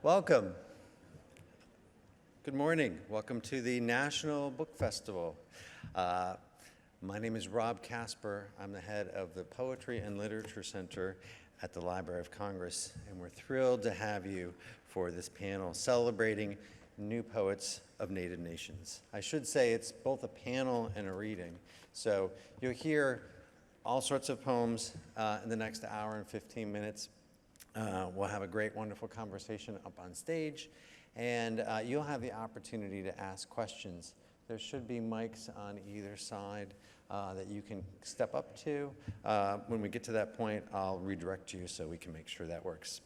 Welcome. Good morning. Welcome to the National Book Festival. My name is Rob Casper. I'm the head of the Poetry and Literature Center at the Library of Congress, and we're thrilled to have you for this panel celebrating new poets of Native nations. I should say it's both a panel and a reading. So you'll hear all sorts of poems in the next hour and 15 minutes. We'll have a great, wonderful conversation up on stage, and you'll have the opportunity to ask questions. There should be mics on either side that you can step up to. When we get to that point, I'll redirect you so we can make sure that works.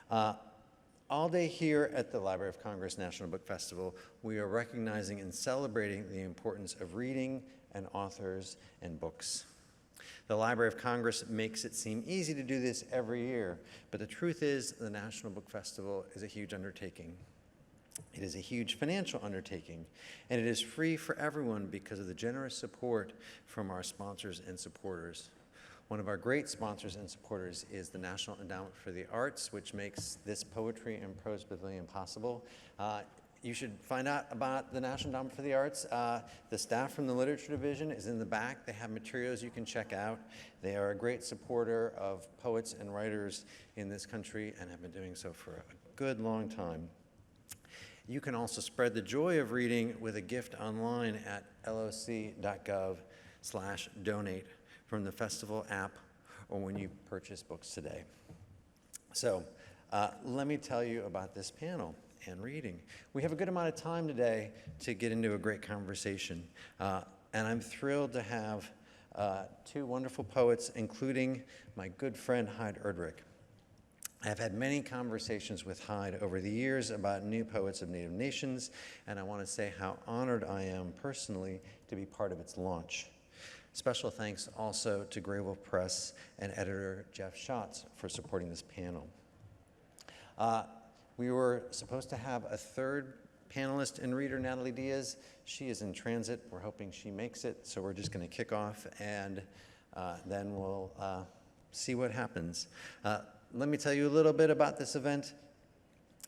All day here at the Library of Congress National Book Festival, we are recognizing and celebrating the importance of reading and authors and books. The Library of Congress makes it seem easy to do this every year, but the truth is the National Book Festival is a huge undertaking. It is a huge financial undertaking, and it is free for everyone because of the generous support from our sponsors and supporters. One of our great sponsors and supporters is the National Endowment for the Arts, which makes this Poetry and Prose Pavilion possible. You should find out about the National Endowment for the Arts. The staff from the Literature Division is in the back. They have materials you can check out. They are a great supporter of poets and writers in this country and have been doing so for a good long time. You can also spread the joy of reading with a gift online at loc.gov/donate from the festival app or when you purchase books today. So let me tell you about this panel and reading. We have a good amount of time today to get into a great conversation, and I'm thrilled to have two wonderful poets, including my good friend Heid Erdrich. I've had many conversations with Heid over the years about new poets of Native nations, and I want to say how honored I am personally to be part of its launch. Special thanks also to Graywolf Press and editor Jeff Schatz for supporting this panel. We were supposed to have a third panelist and reader, Natalie Diaz. She is in transit. We're hoping she makes it, so we're just going to kick off, and then we'll see what happens. Let me tell you a little bit about this event.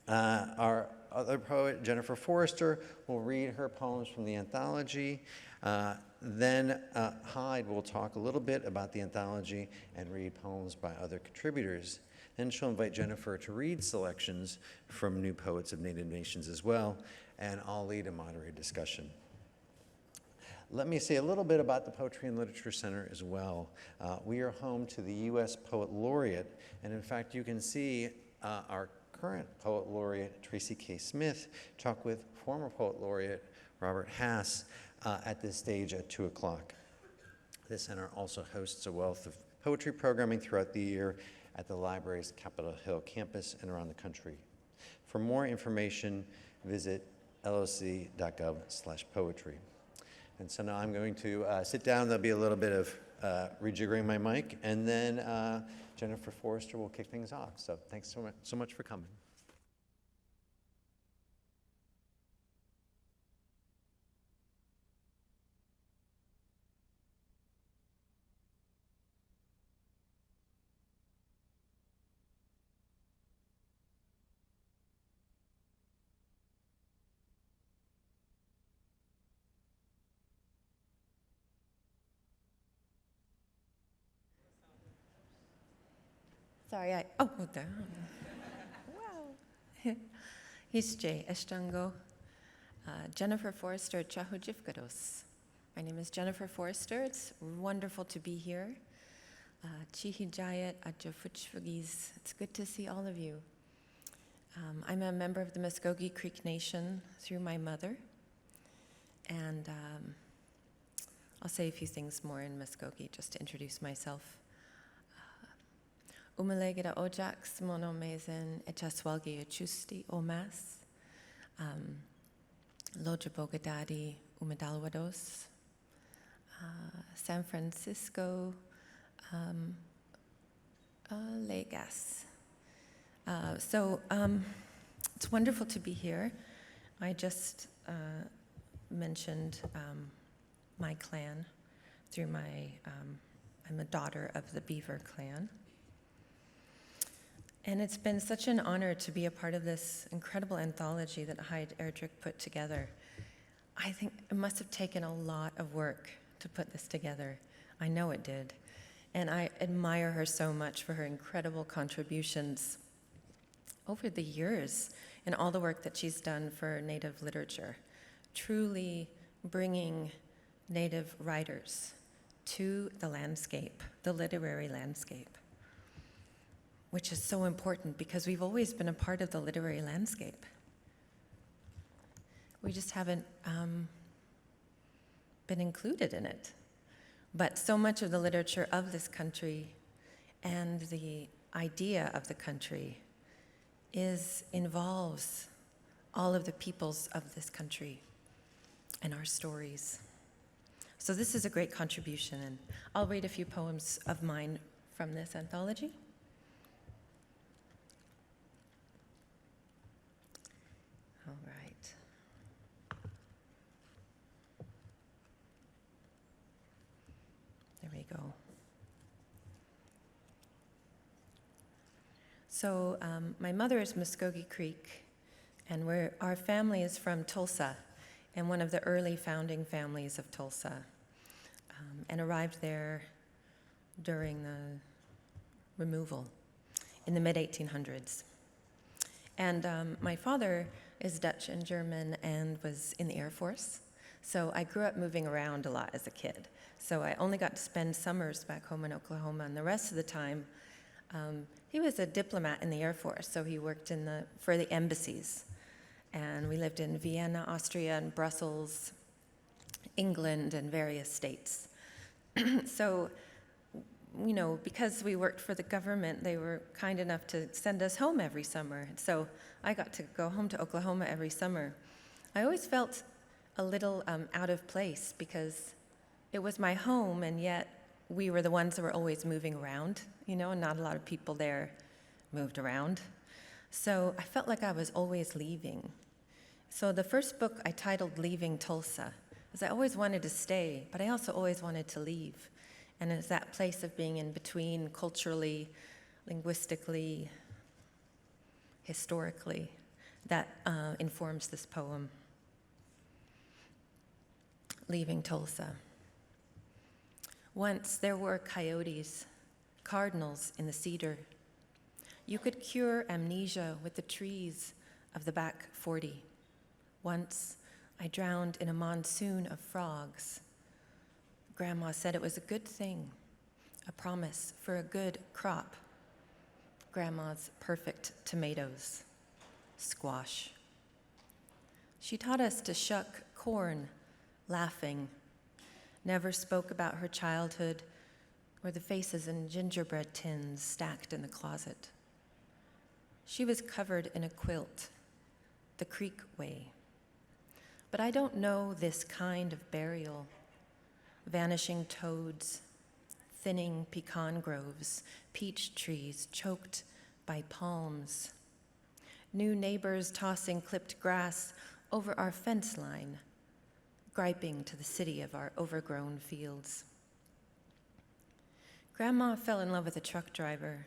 Our other poet, Jennifer Foerster, will read her poems from the anthology. Then Heid will talk a little bit about the anthology and read poems by other contributors. Then she'll invite Jennifer to read selections from new poets of Native nations as well, and I'll lead a moderated discussion. Let me say a little bit about the Poetry and Literature Center as well. We are home to the U.S. Poet Laureate, and in fact, you can see our current Poet Laureate, Tracy K. Smith, talk with former Poet Laureate Robert Hass at this stage at 2 o'clock. The center also hosts a wealth of poetry programming throughout the year at the library's Capitol Hill campus and around the country. For more information, visit loc.gov/poetry. And so now I'm going to sit down. There'll be a little bit of rejiggering my mic, and then Jennifer Foerster will kick things off. So thanks so much for coming. Sorry, down. Wow. Hisje Estango. Jennifer Foerster Chahujifkados. My name is Jennifer Foerster. It's wonderful to be here. Chihijayat Ajafuchfugis. It's good to see all of you. I'm a member of the Muskogee Creek Nation through my mother. And I'll say a few things more in Muskogee just to introduce myself. Umalegida Ojax monomezen echaswalgi achusti omas. Lojabogadadi umedalwados. San Francisco Legas. It's wonderful to be here. I just mentioned my clan through my, I'm a daughter of the Beaver clan. And it's been such an honor to be a part of this incredible anthology that Erdrich put together. I think it must have taken a lot of work to put this together. I know it did. And I admire her so much for her incredible contributions over the years and all the work that she's done for Native literature, truly bringing Native writers to the landscape, the literary landscape, which is so important because we've always been a part of the literary landscape. We just haven't been included in it. But so much of the literature of this country and the idea of the country involves all of the peoples of this country and our stories. So this is a great contribution, and I'll read a few poems of mine from this anthology. All right. There we go. So my mother is Muskogee Creek, and our family is from Tulsa, and one of the early founding families of Tulsa, and arrived there during the removal in the mid-1800s. And my father is Dutch and German and was in the Air Force, so I grew up moving around a lot as a kid. So I only got to spend summers back home in Oklahoma, and the rest of the time, he was a diplomat in the Air Force, so he worked for the embassies. And we lived in Vienna, Austria, and Brussels, England, and various states. So, you know, because we worked for the government, they were kind enough to send us home every summer. So I got to go home to Oklahoma every summer. I always felt a little out of place because it was my home, and yet we were the ones that were always moving around, you know, and not a lot of people there moved around. So I felt like I was always leaving. So the first book I titled Leaving Tulsa, because I always wanted to stay, but I also always wanted to leave. And it's that place of being in between culturally, linguistically, historically, that informs this poem. Leaving Tulsa. Once there were coyotes, cardinals in the cedar. You could cure amnesia with the trees of the back 40. Once I drowned in a monsoon of frogs. Grandma said it was a good thing, a promise for a good crop. Grandma's perfect tomatoes, squash. She taught us to shuck corn, laughing, never spoke about her childhood or the faces in gingerbread tins stacked in the closet. She was covered in a quilt, the creek way. But I don't know this kind of burial. Vanishing toads, thinning pecan groves, peach trees choked by palms. New neighbors tossing clipped grass over our fence line, griping to the city of our overgrown fields. Grandma fell in love with a truck driver,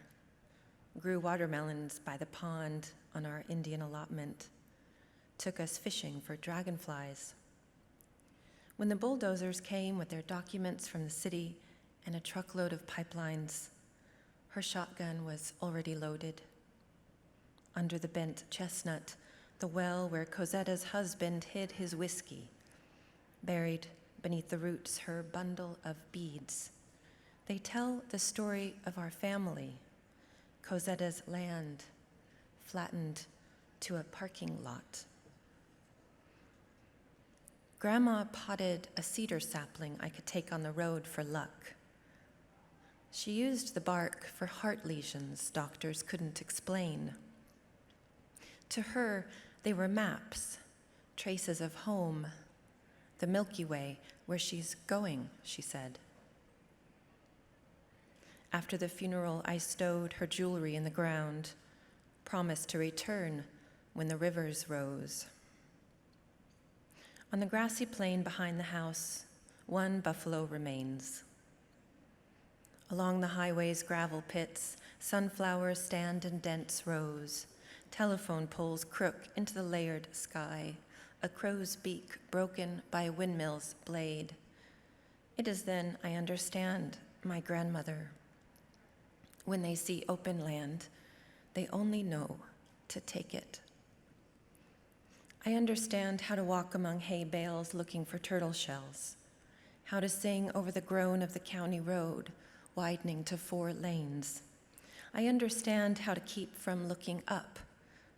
grew watermelons by the pond on our Indian allotment, took us fishing for dragonflies. When the bulldozers came with their documents from the city and a truckload of pipelines, her shotgun was already loaded. Under the bent chestnut, the well where Cosetta's husband hid his whiskey, buried beneath the roots her bundle of beads. They tell the story of our family, Cosetta's land, flattened to a parking lot. Grandma potted a cedar sapling I could take on the road for luck. She used the bark for heart lesions doctors couldn't explain. To her, they were maps, traces of home, the Milky Way, where she's going, she said. After the funeral, I stowed her jewelry in the ground, promised to return when the rivers rose. On the grassy plain behind the house, one buffalo remains. Along the highway's gravel pits, Sunflowers stand in dense rows. Telephone poles crook into the layered sky. A crow's beak broken by a windmill's blade. It is then I understand my grandmother. When they see open land, they only know to take it. I understand how to walk among hay bales looking for turtle shells, how to sing over the groan of the county road, widening to 4 lanes. I understand how to keep from looking up.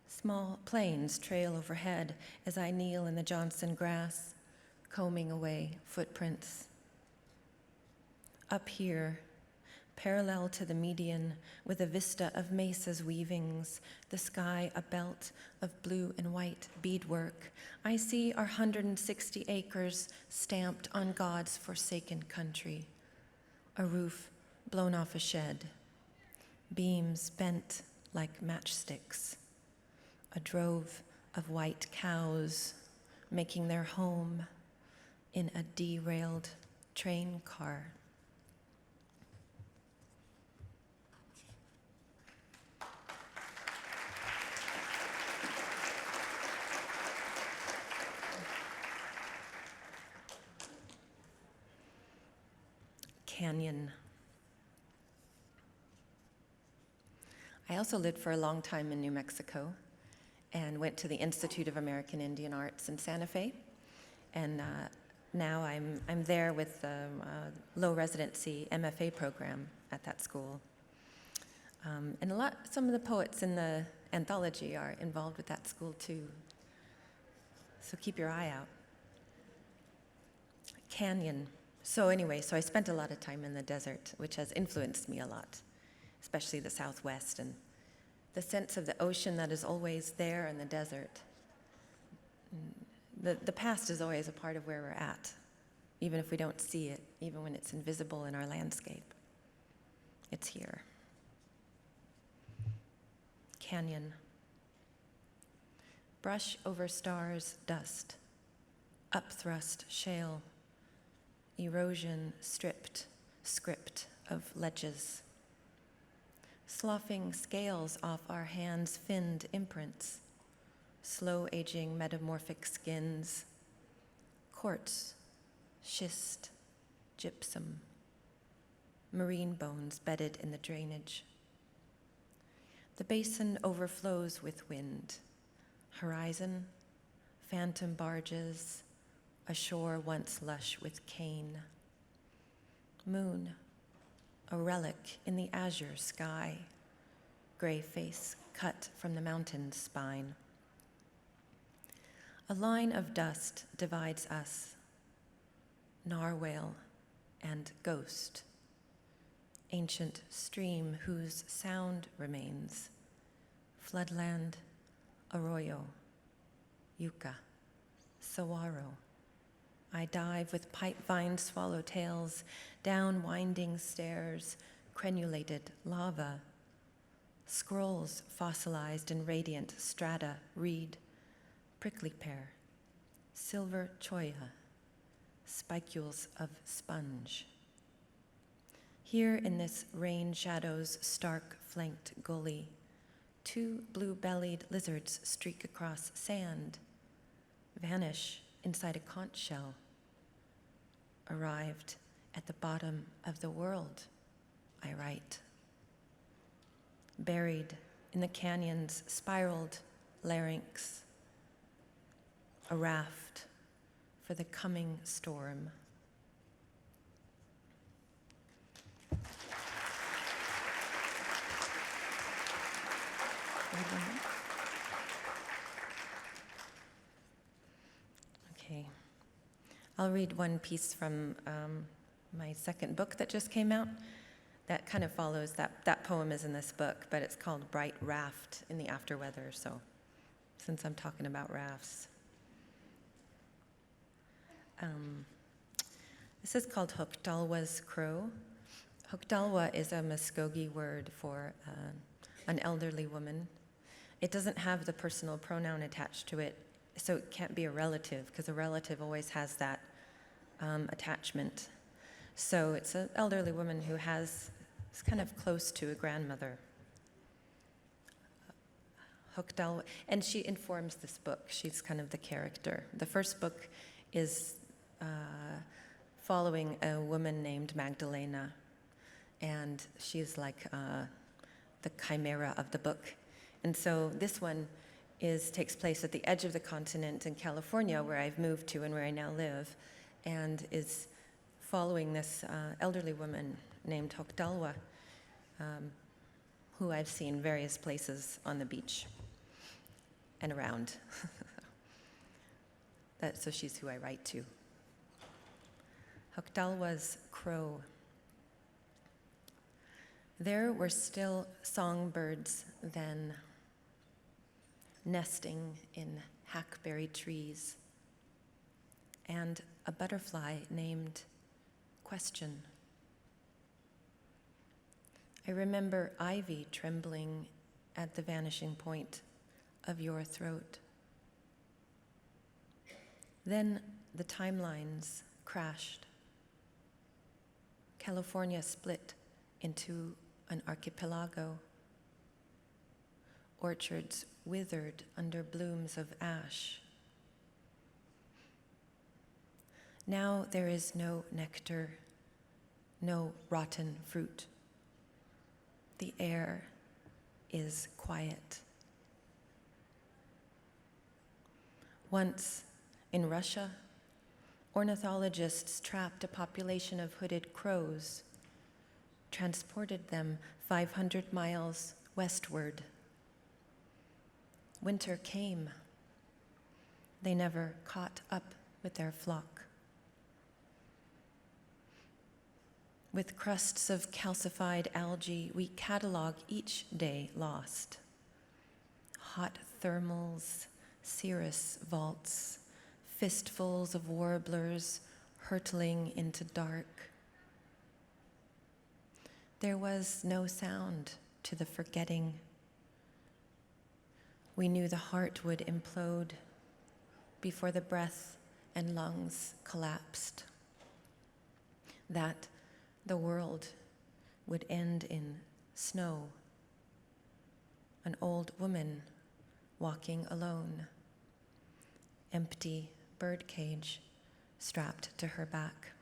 Small planes trail overhead as I kneel in the Johnson grass, combing away footprints. Up here, parallel to the median, with a vista of mesas weavings, the sky a belt of blue and white beadwork, I see our 160 acres stamped on God's forsaken country. A roof blown off a shed, beams bent like matchsticks, a drove of white cows making their home in a derailed train car. Canyon. I also lived for a long time in New Mexico and went to the Institute of American Indian Arts in Santa Fe. And now I'm there with the low residency M.F.A. program at that school. And some of the poets in the anthology are involved with that school too. So keep your eye out. Canyon. So anyway, I spent a lot of time in the desert, which has influenced me a lot, especially the Southwest and the sense of the ocean that is always there in the desert. The past is always a part of where we're at, even if we don't see it, even when it's invisible in our landscape. It's here. Canyon. Brush over stars, dust, upthrust shale, erosion stripped, script of ledges. Sloughing scales off our hands' finned imprints, slow aging metamorphic skins, quartz, schist, gypsum, marine bones bedded in the drainage. The basin overflows with wind, horizon, phantom barges, a shore once lush with cane. Moon, a relic in the azure sky, gray face cut from the mountain's spine. A line of dust divides us, narwhal and ghost, ancient stream whose sound remains, floodland, arroyo, yucca, saguaro. I dive with pipe-vine swallowtails down winding stairs, crenulated lava, scrolls fossilized in radiant strata, reed, prickly pear, silver cholla, spicules of sponge. Here in this rain shadow's stark-flanked gully, 2 blue-bellied lizards streak across sand, vanish inside a conch shell. Arrived at the bottom of the world, I write. Buried in the canyon's spiraled larynx, a raft for the coming storm. Okay. I'll read one piece from my second book that just came out that kind of follows that poem is in this book, but it's called Bright Raft in the Afterweather, so since I'm talking about rafts. This is called Hukdalwa's Crow. Hukdalwa is a Muskogee word for an elderly woman. It doesn't have the personal pronoun attached to it, so it can't be a relative, because a relative always has that attachment. So it's an elderly woman who is kind of close to a grandmother Hokdal, and she informs this book. She's kind of the character. The first book is following a woman named Magdalena, and she's like the chimera of the book. And so this one takes place at the edge of the continent in California, where I've moved to and where I now live, and is following this elderly woman named Hokdalwa, who I've seen various places on the beach and around. So she's who I write to. Hokdalwa's crow. There were still songbirds then, nesting in hackberry trees, and a butterfly named Question. I remember ivy trembling at the vanishing point of your throat. Then the timelines crashed. California split into an archipelago. Orchards withered under blooms of ash. Now there is no nectar, no rotten fruit. The air is quiet. Once, in Russia, ornithologists trapped a population of hooded crows, transported them 500 miles westward. Winter came. They never caught up with their flock. With crusts of calcified algae, we catalog each day lost. Hot thermals, cirrus vaults, fistfuls of warblers hurtling into dark. There was no sound to the forgetting. We knew the heart would implode before the breath and lungs collapsed. That the world would end in snow. An old woman walking alone, empty birdcage strapped to her back.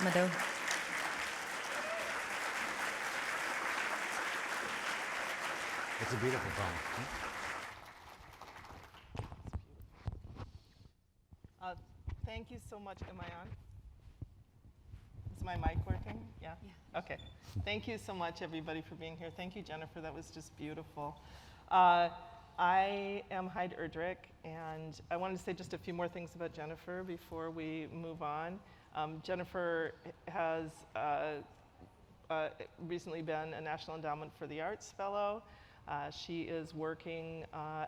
Mado. It's a beautiful poem. Thank you so much. Am I on? Is my mic working? Yeah? Okay. Thank you so much, everybody, for being here. Thank you, Jennifer. That was just beautiful. I am Heid Erdrich, and I wanted to say just a few more things about Jennifer before we move on. Jennifer has recently been a National Endowment for the Arts Fellow. She is working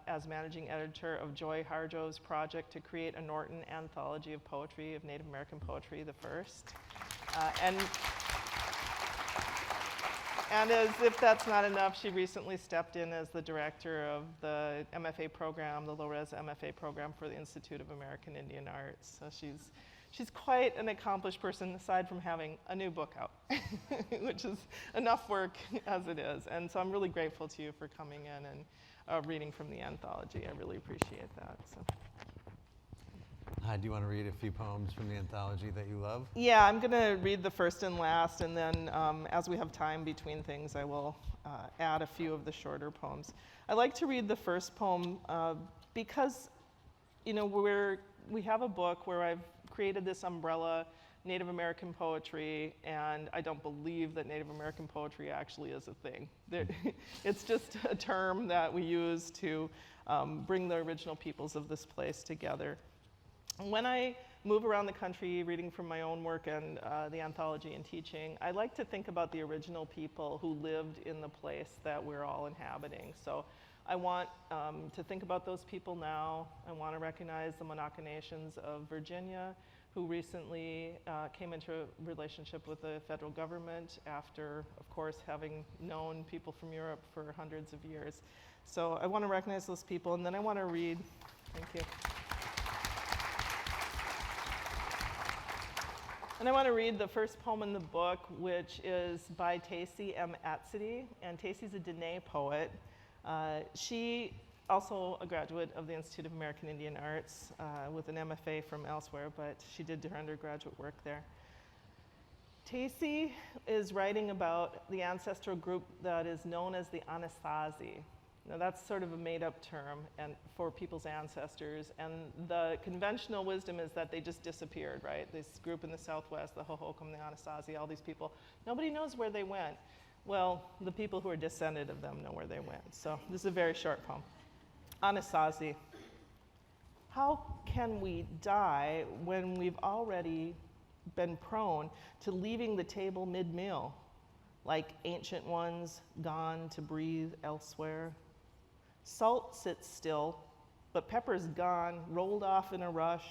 as managing editor of Joy Harjo's project to create a Norton anthology of poetry, of Native American poetry, the first. And as if that's not enough, she recently stepped in as the director of the M.F.A. program, the low-res M.F.A. program for the Institute of American Indian Arts. So she's quite an accomplished person, aside from having a new book out, which is enough work as it is. And so I'm really grateful to you for coming in and reading from the anthology. I really appreciate that. So. Do you want to read a few poems from the anthology that you love? Yeah, I'm going to read the first and last, and then as we have time between things, I will add a few of the shorter poems. I like to read the first poem because, you know, we have a book where I've created this umbrella, Native American poetry, and I don't believe that Native American poetry actually is a thing. It's just a term that we use to bring the original peoples of this place together. When I move around the country reading from my own work and the anthology and teaching, I like to think about the original people who lived in the place that we're all inhabiting. So I want to think about those people now. I want to recognize the Monaca Nations of Virginia, who recently came into a relationship with the federal government after, of course, having known people from Europe for hundreds of years. So I want to recognize those people, and then I want to read, thank you. And I want to read the first poem in the book, which is by M.F.A, and Tacy's a Adonai Poet. She also a graduate of the Institute of American Indian Arts with an M.F.A from elsewhere, but she did her undergraduate work there. Tacy is writing about the ancestral group that is known as the Anasazi. Now that's sort of a made-up term and for people's ancestors, and the conventional wisdom is that they just disappeared, right? This group in the Southwest, the Hohokam, the Anasazi, all these people, nobody knows where they went. Well, the people who are descended of them know where they went. So this is a very short poem. Anasazi. How can we die when we've already been prone to leaving the table mid-meal, like ancient ones gone to breathe elsewhere? Salt sits still, but pepper's gone, rolled off in a rush.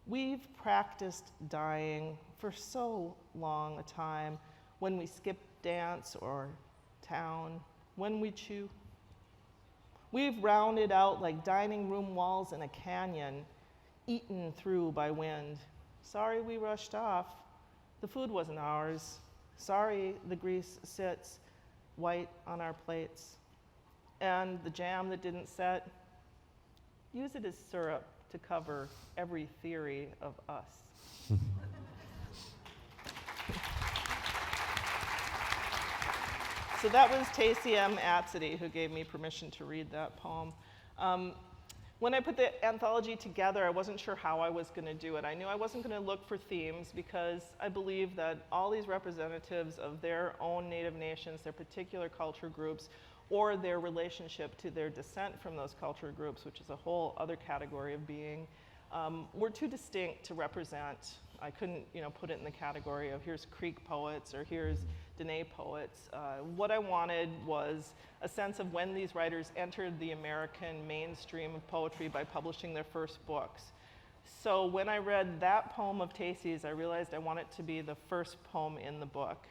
We've practiced dying for so long a time when we skip dance or town, when we chew. We've rounded out like dining room walls in a canyon, eaten through by wind. Sorry we rushed off. The food wasn't ours. Sorry the grease sits white on our plates. And the jam that didn't set, use it as syrup to cover every theory of us. So that was Tacy M.F.A who gave me permission to read that poem. When I put the anthology together, I wasn't sure how I was going to do it. I knew I wasn't going to look for themes because I believe that all these representatives of their own native nations, their particular culture groups, or their relationship to their descent from those culture groups, which is a whole other category of being, were too distinct to represent. I couldn't, put it in the category of here's Creek poets or here's Dene poets. What I wanted was a sense of when these writers entered the American mainstream of poetry by publishing their first books. So when I read that poem of Tacy's, I realized I want it to be the first poem in the book.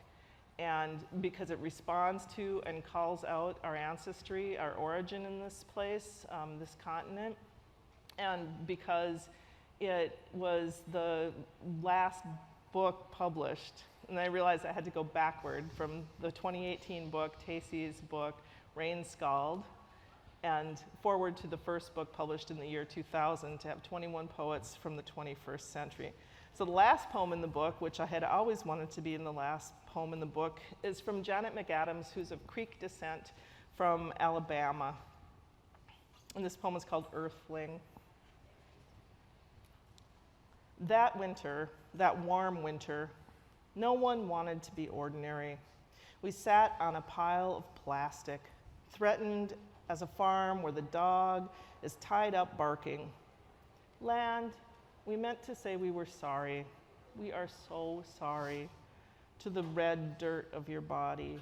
And because it responds to and calls out our ancestry, our origin in this place, this continent, and because it was the last book published, and I realized I had to go backward from the 2018 book, Tacy's book, Rain Scald, and forward to the first book published in the year 2000 to have 21 poets from the 21st century. So the last poem in the book, which I had always wanted to be in the last poem in the book, is from Janet McAdams, who's of Creek descent from Alabama. And this poem is called Earthling. That winter, that warm winter, no one wanted to be ordinary. We sat on a pile of plastic, threatened as a farm where the dog is tied up barking. Land, we meant to say we were sorry. We are so sorry to the red dirt of your body.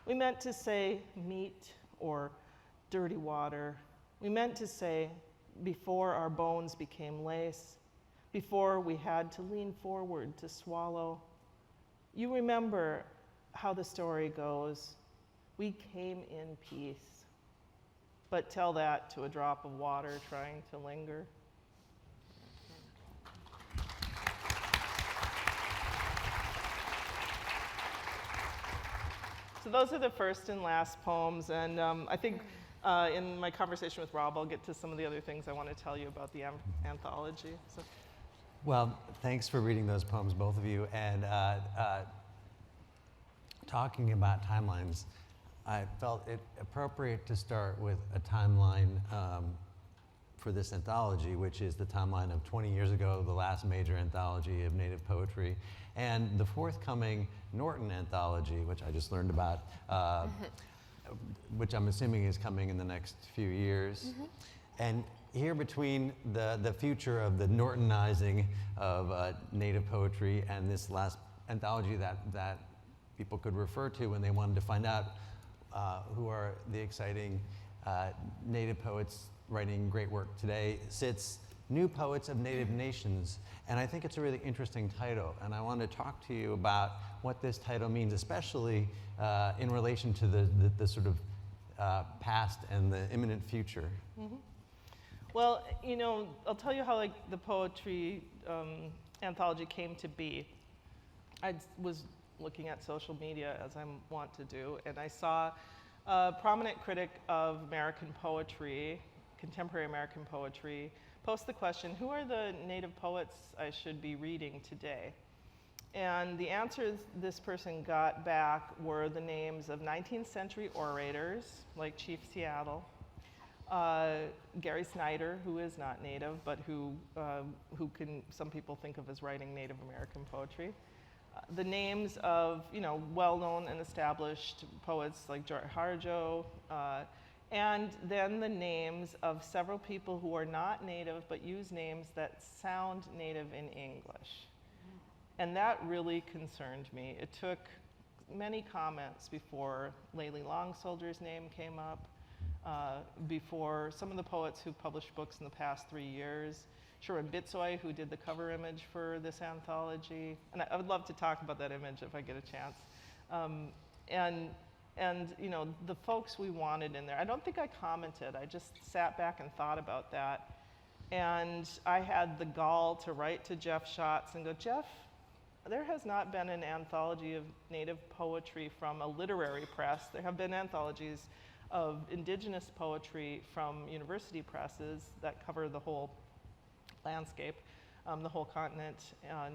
We meant to say meat or dirty water. We meant to say before our bones became lace, before we had to lean forward to swallow. You remember how the story goes. We came in peace. But tell that to a drop of water trying to linger. So those are the first and last poems, and I think in my conversation with Rob, I'll get to some of the other things I want to tell you about the anthology. So. Well, thanks for reading those poems, both of you, and talking about timelines. I felt it appropriate to start with a timeline for this anthology, which is the timeline of 20 years ago, the last major anthology of Native poetry, and the forthcoming Norton anthology, which I just learned about, which I'm assuming is coming in the next few years. And here between the future of the Nortonizing of Native poetry and this last anthology that people could refer to when they wanted to find out who are the exciting Native poets writing great work today, sits New Poets of Native Nations. And I think it's a really interesting title. And I want to talk to you about what this title means, especially in relation to the sort of past and the imminent future. Well, I'll tell you how the poetry anthology came to be. I was looking at social media, as I want to do, and I saw a prominent critic of American poetry, contemporary American poetry, post the question, who are the native poets I should be reading today? And the answers this person got back were the names of 19th century orators, like Chief Seattle, Gary Snyder, who is not native, but who can some people think of as writing Native American poetry. The names of, well-known and established poets like George Harjo, and then the names of several people who are not native but use names that sound native in English. And that really concerned me. It took many comments before Layli Long Soldier's name came up, before some of the poets who published books in the past 3 years, Sherwin Bitsoy, who did the cover image for this anthology. And I would love to talk about that image if I get a chance. And the folks we wanted in there, I don't think I commented. I just sat back and thought about that. And I had the gall to write to Jeff Schatz and go, Jeff, there has not been an anthology of Native poetry from a literary press. There have been anthologies of indigenous poetry from university presses that cover the whole landscape, the whole continent,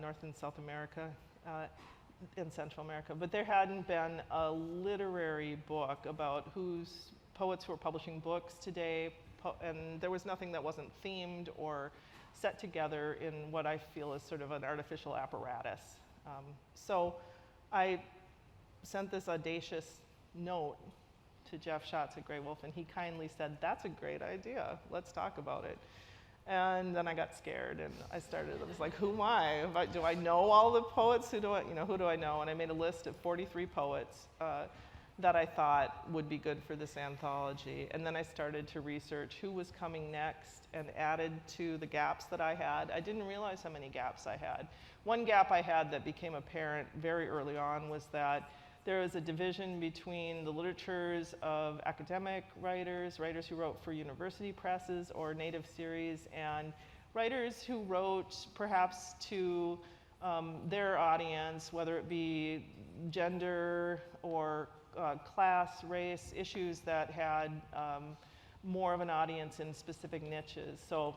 North and South America, and Central America. But there hadn't been a literary book about whose poets who are publishing books today, and there was nothing that wasn't themed or set together in what I feel is sort of an artificial apparatus. So I sent this audacious note to Jeff Schatz at Graywolf, and he kindly said, that's a great idea, let's talk about it. And then I got scared, and I was like, who am I? Do I know all the poets? Who do I know? And I made a list of 43 poets that I thought would be good for this anthology. And then I started to research who was coming next and added to the gaps that I had. I didn't realize how many gaps I had. One gap I had that became apparent very early on was that there was a division between the literatures of academic writers, writers who wrote for university presses or native series, and writers who wrote perhaps to their audience, whether it be gender or class, race, issues that had more of an audience in specific niches. So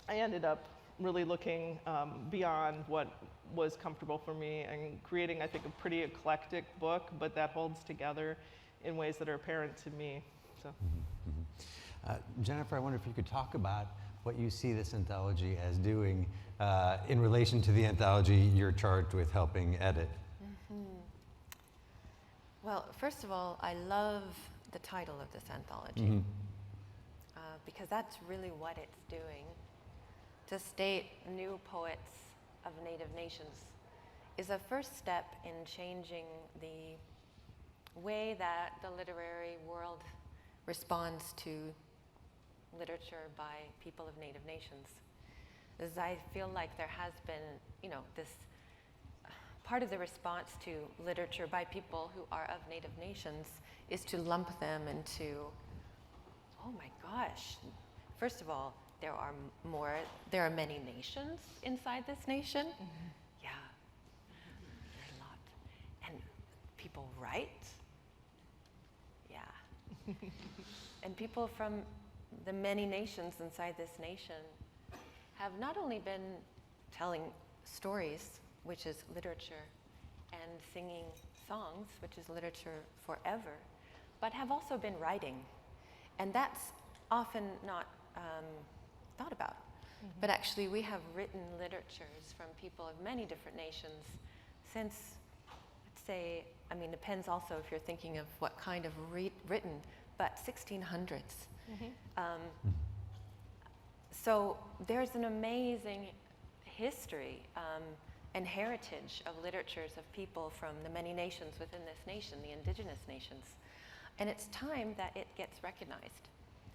I ended up really looking beyond what was comfortable for me and creating, I think, a pretty eclectic book, but that holds together in ways that are apparent to me. So. Jennifer, I wonder if you could talk about what you see this anthology as doing in relation to the anthology you're charged with helping edit. Well, first of all, I love the title of this anthology because that's really what it's doing. To state new poets of Native nations is a first step in changing the way that the literary world responds to literature by people of Native nations. As I feel like there has been, this part of the response to literature by people who are of Native nations is to lump them into, oh my gosh, first of all, there are many nations inside this nation. Yeah, there's a lot. And people write. Yeah. And people from the many nations inside this nation have not only been telling stories, which is literature, and singing songs, which is literature forever, but have also been writing. And that's often not thought about. But actually we have written literatures from people of many different nations since, let's say, depends also if you're thinking of what kind of written, but 1600s. So there's an amazing history and heritage of literatures of people from the many nations within this nation, the indigenous nations. And it's time that it gets recognized.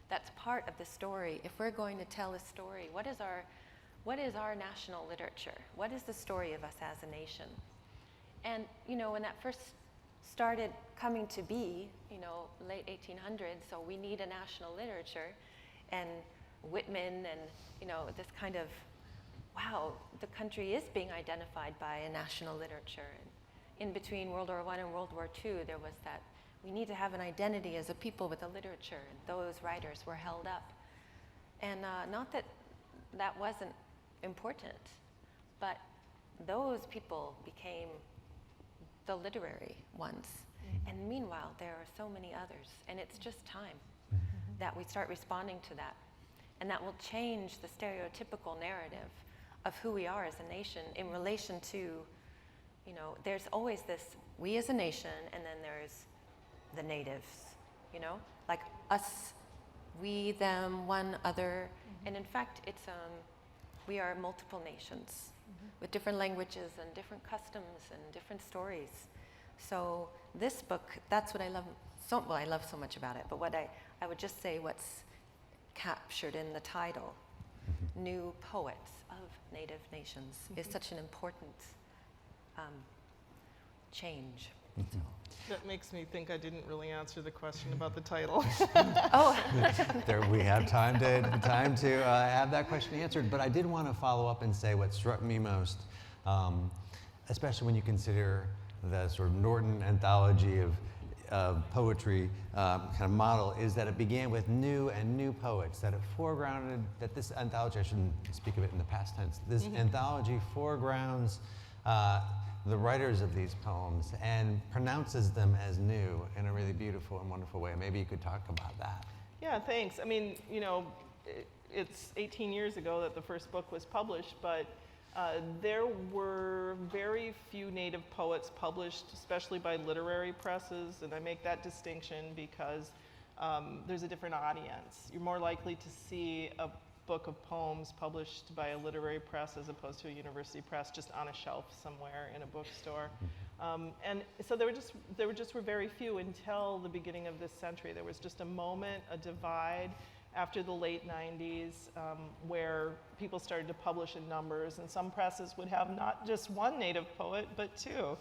That's part of the story. If we're going to tell a story, what is our national literature? What is the story of us as a nation? And when that first started coming to be, late 1800s, so we need a national literature, and Whitman and this kind of wow, the country is being identified by a national literature. And in between World War I and World War II, there was that, we need to have an identity as a people with a literature, and those writers were held up. And not that that wasn't important, but those people became the literary ones. And meanwhile, there are so many others, and it's just time that we start responding to that. And that will change the stereotypical narrative of who we are as a nation in relation to, you know, there's always this, we as a nation, and then there's the natives, you know? Like us, we, them, one, other. And in fact, it's, we are multiple nations with different languages and different customs and different stories. So this book, that's what I love I love so much about it, but what I would just say what's captured in the title, New Poets of Native Nations, is such an important change. So. That makes me think I didn't really answer the question about the title. Oh. We have time to have that question answered, but I did want to follow up and say what struck me most, especially when you consider the sort of Norton anthology of poetry kind of model, is that it began with new poets, that it foregrounded, that this anthology, I shouldn't speak of it in the past tense, this anthology foregrounds the writers of these poems and pronounces them as new in a really beautiful and wonderful way. Maybe you could talk about that. Yeah, thanks. I mean, you know, it's 18 years ago that the first book was published, but there were very few Native poets published, especially by literary presses, and I make that distinction because there's a different audience. You're more likely to see a book of poems published by a literary press as opposed to a university press just on a shelf somewhere in a bookstore. And so there were very few until the beginning of this century. There was just a moment, a divide after the late 90s where people started to publish in numbers, and some presses would have not just one Native poet, but two.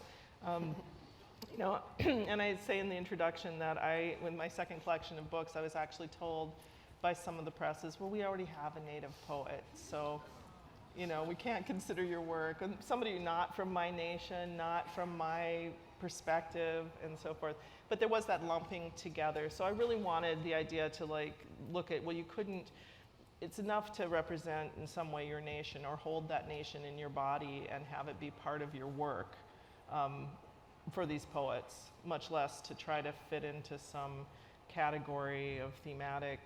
You know, and I say in the introduction that with my second collection of books, I was actually told by some of the presses, well, we already have a Native poet, so, you know, we can't consider your work. And somebody not from my nation, not from my perspective, and so forth. But there was that lumping together. So I really wanted the idea to like look at, well, you couldn't, it's enough to represent in some way your nation or hold that nation in your body and have it be part of your work for these poets, much less to try to fit into some category of thematic,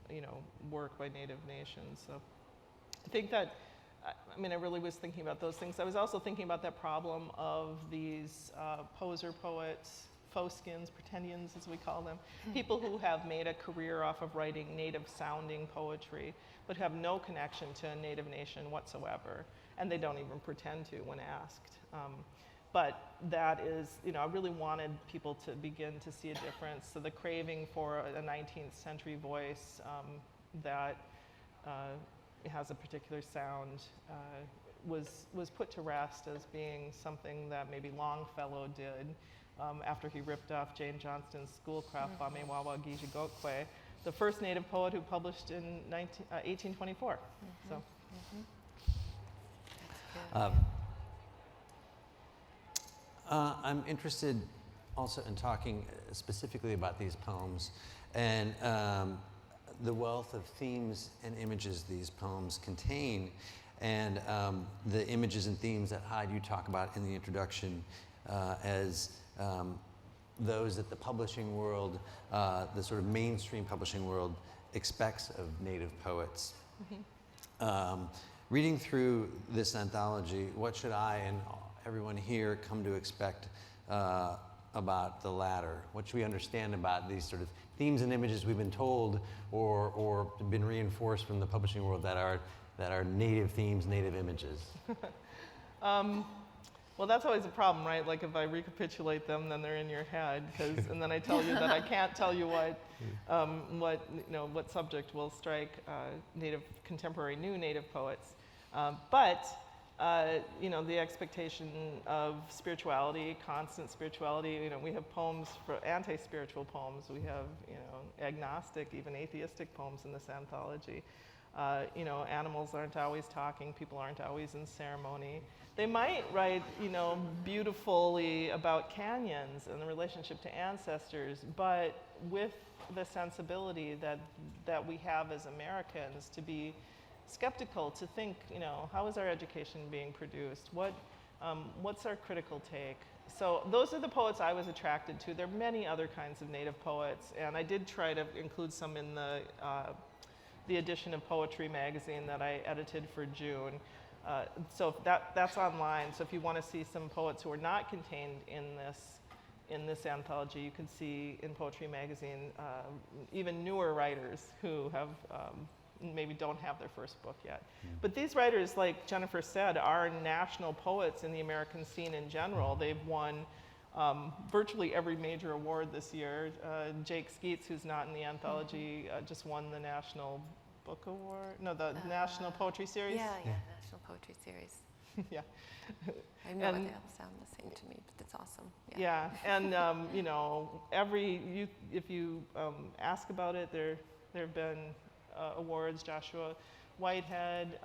you know, work by Native nations. So I think that, I mean, I really was thinking about those things. I was also thinking about that problem of these poser poets, faux-skins, pretendians as we call them, people who have made a career off of writing native-sounding poetry, but have no connection to a Native nation whatsoever, and they don't even pretend to when asked. But that is, you know, I really wanted people to begin to see a difference. So the craving for a 19th century voice that has a particular sound was put to rest as being something that maybe Longfellow did after he ripped off Jane Johnston's Schoolcraft, Bame Wawa Gijigokwe, the first Native poet who published in 1824. So. I'm interested also in talking specifically about these poems and the wealth of themes and images these poems contain, and the images and themes that Heid, you talk about in the introduction as those that the publishing world, the sort of mainstream publishing world, expects of Native poets. Reading through this anthology, what should I and everyone here come to expect about the latter? What should we understand about these sort of themes and images we've been told or been reinforced from the publishing world that are Native themes, Native images? Well, that's always a problem, right? Like if I recapitulate them, then they're in your head, and then I tell you that I can't tell you what subject will strike Native, contemporary, new Native poets. But you know, the expectation of spirituality, constant spirituality. You know, we have poems for anti-spiritual poems. We have, you know, agnostic, even atheistic poems in this anthology. You know, animals aren't always talking, people aren't always in ceremony. They might write, you know, beautifully about canyons and the relationship to ancestors, but with the sensibility that we have as Americans to be skeptical, to think, you know, how is our education being produced? What's our critical take? So those are the poets I was attracted to. There are many other kinds of Native poets, and I did try to include some in the edition of Poetry magazine that I edited for June. So that's online. So if you want to see some poets who are not contained in this anthology, you can see in Poetry magazine even newer writers who have maybe don't have their first book yet. But these writers, like Jennifer said, are national poets in the American scene in general. They've won virtually every major award this year. Jake Skeets, who's not in the anthology, just won the National Book Award. No, the National Poetry Series. Yeah, National Poetry Series. Yeah. I know they all sound the same to me, but that's awesome. Yeah, and you know, if you ask about it, there have been awards. Joshua Whitehead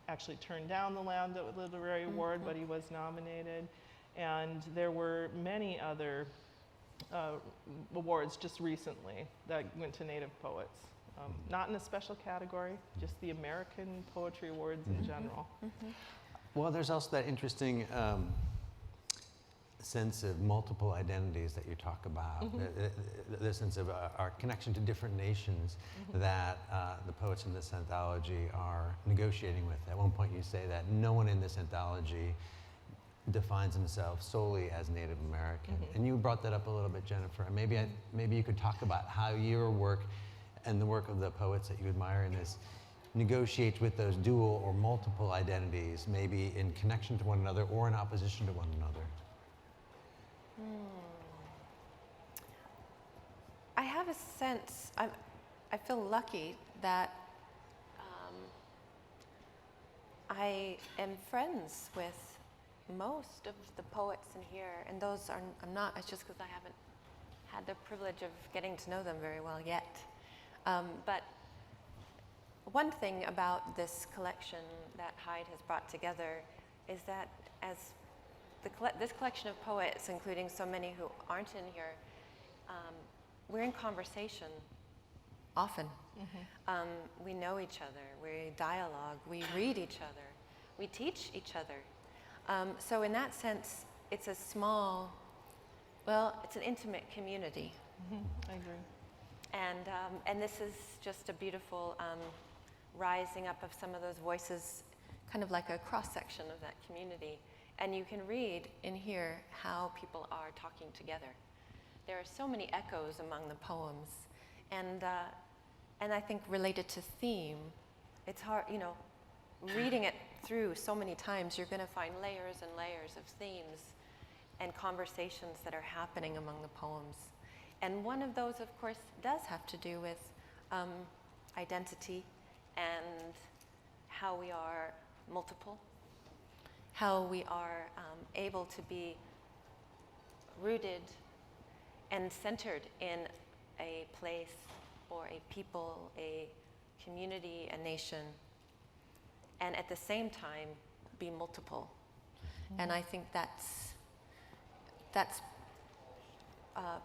actually turned down the Land Literary Award, but he was nominated. And there were many other awards just recently that went to Native poets. Not in a special category, just the American Poetry Awards in general. Well, there's also that interesting sense of multiple identities that you talk about, the sense of our connection to different nations that the poets in this anthology are negotiating with. At one point you say that no one in this anthology defines himself solely as Native American. And you brought that up a little bit, Jennifer. And maybe you could talk about how your work and the work of the poets that you admire in this negotiates with those dual or multiple identities, maybe in connection to one another or in opposition to one another. I have a sense, I feel lucky that I am friends with most of the poets in here, and those are, I'm not, it's just because I haven't had the privilege of getting to know them very well yet. But one thing about this collection that Heid has brought together is that as this collection of poets, including so many who aren't in here, we're in conversation often. We know each other, we dialogue, we read each other, we teach each other. So in that sense, it's a small, well, it's an intimate community. I agree. And this is just a beautiful rising up of some of those voices, kind of like a cross-section of that community. And you can read in here how people are talking together. There are so many echoes among the poems. And I think related to theme, it's hard, you know, reading it through so many times, you're going to find layers and layers of themes and conversations that are happening among the poems. And one of those, of course, does have to do with identity and how we are multiple, how we are able to be rooted and centered in a place or a people, a community, a nation, and at the same time be multiple. And I think that's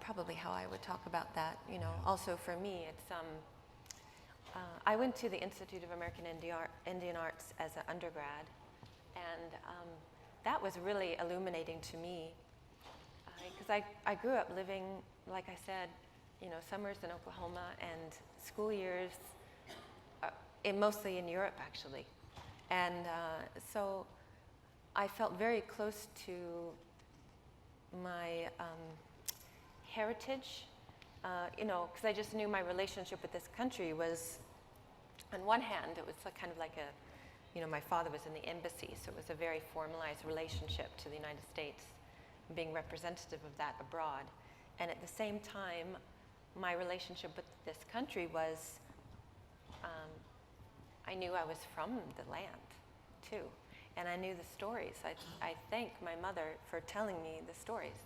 probably how I would talk about that. You know, also for me, it's I went to the Institute of American Indian Arts as an undergrad, and that was really illuminating to me, because I grew up living, like I said, you know, summers in Oklahoma and school years mostly in Europe, actually. And so I felt very close to my heritage, you know, because I just knew my relationship with this country was, on one hand, it was kind of like a, you know, my father was in the embassy, so it was a very formalized relationship to the United States, being representative of that abroad. And at the same time, my relationship with this country was, I knew I was from the land, too. And I knew the stories. I thank my mother for telling me the stories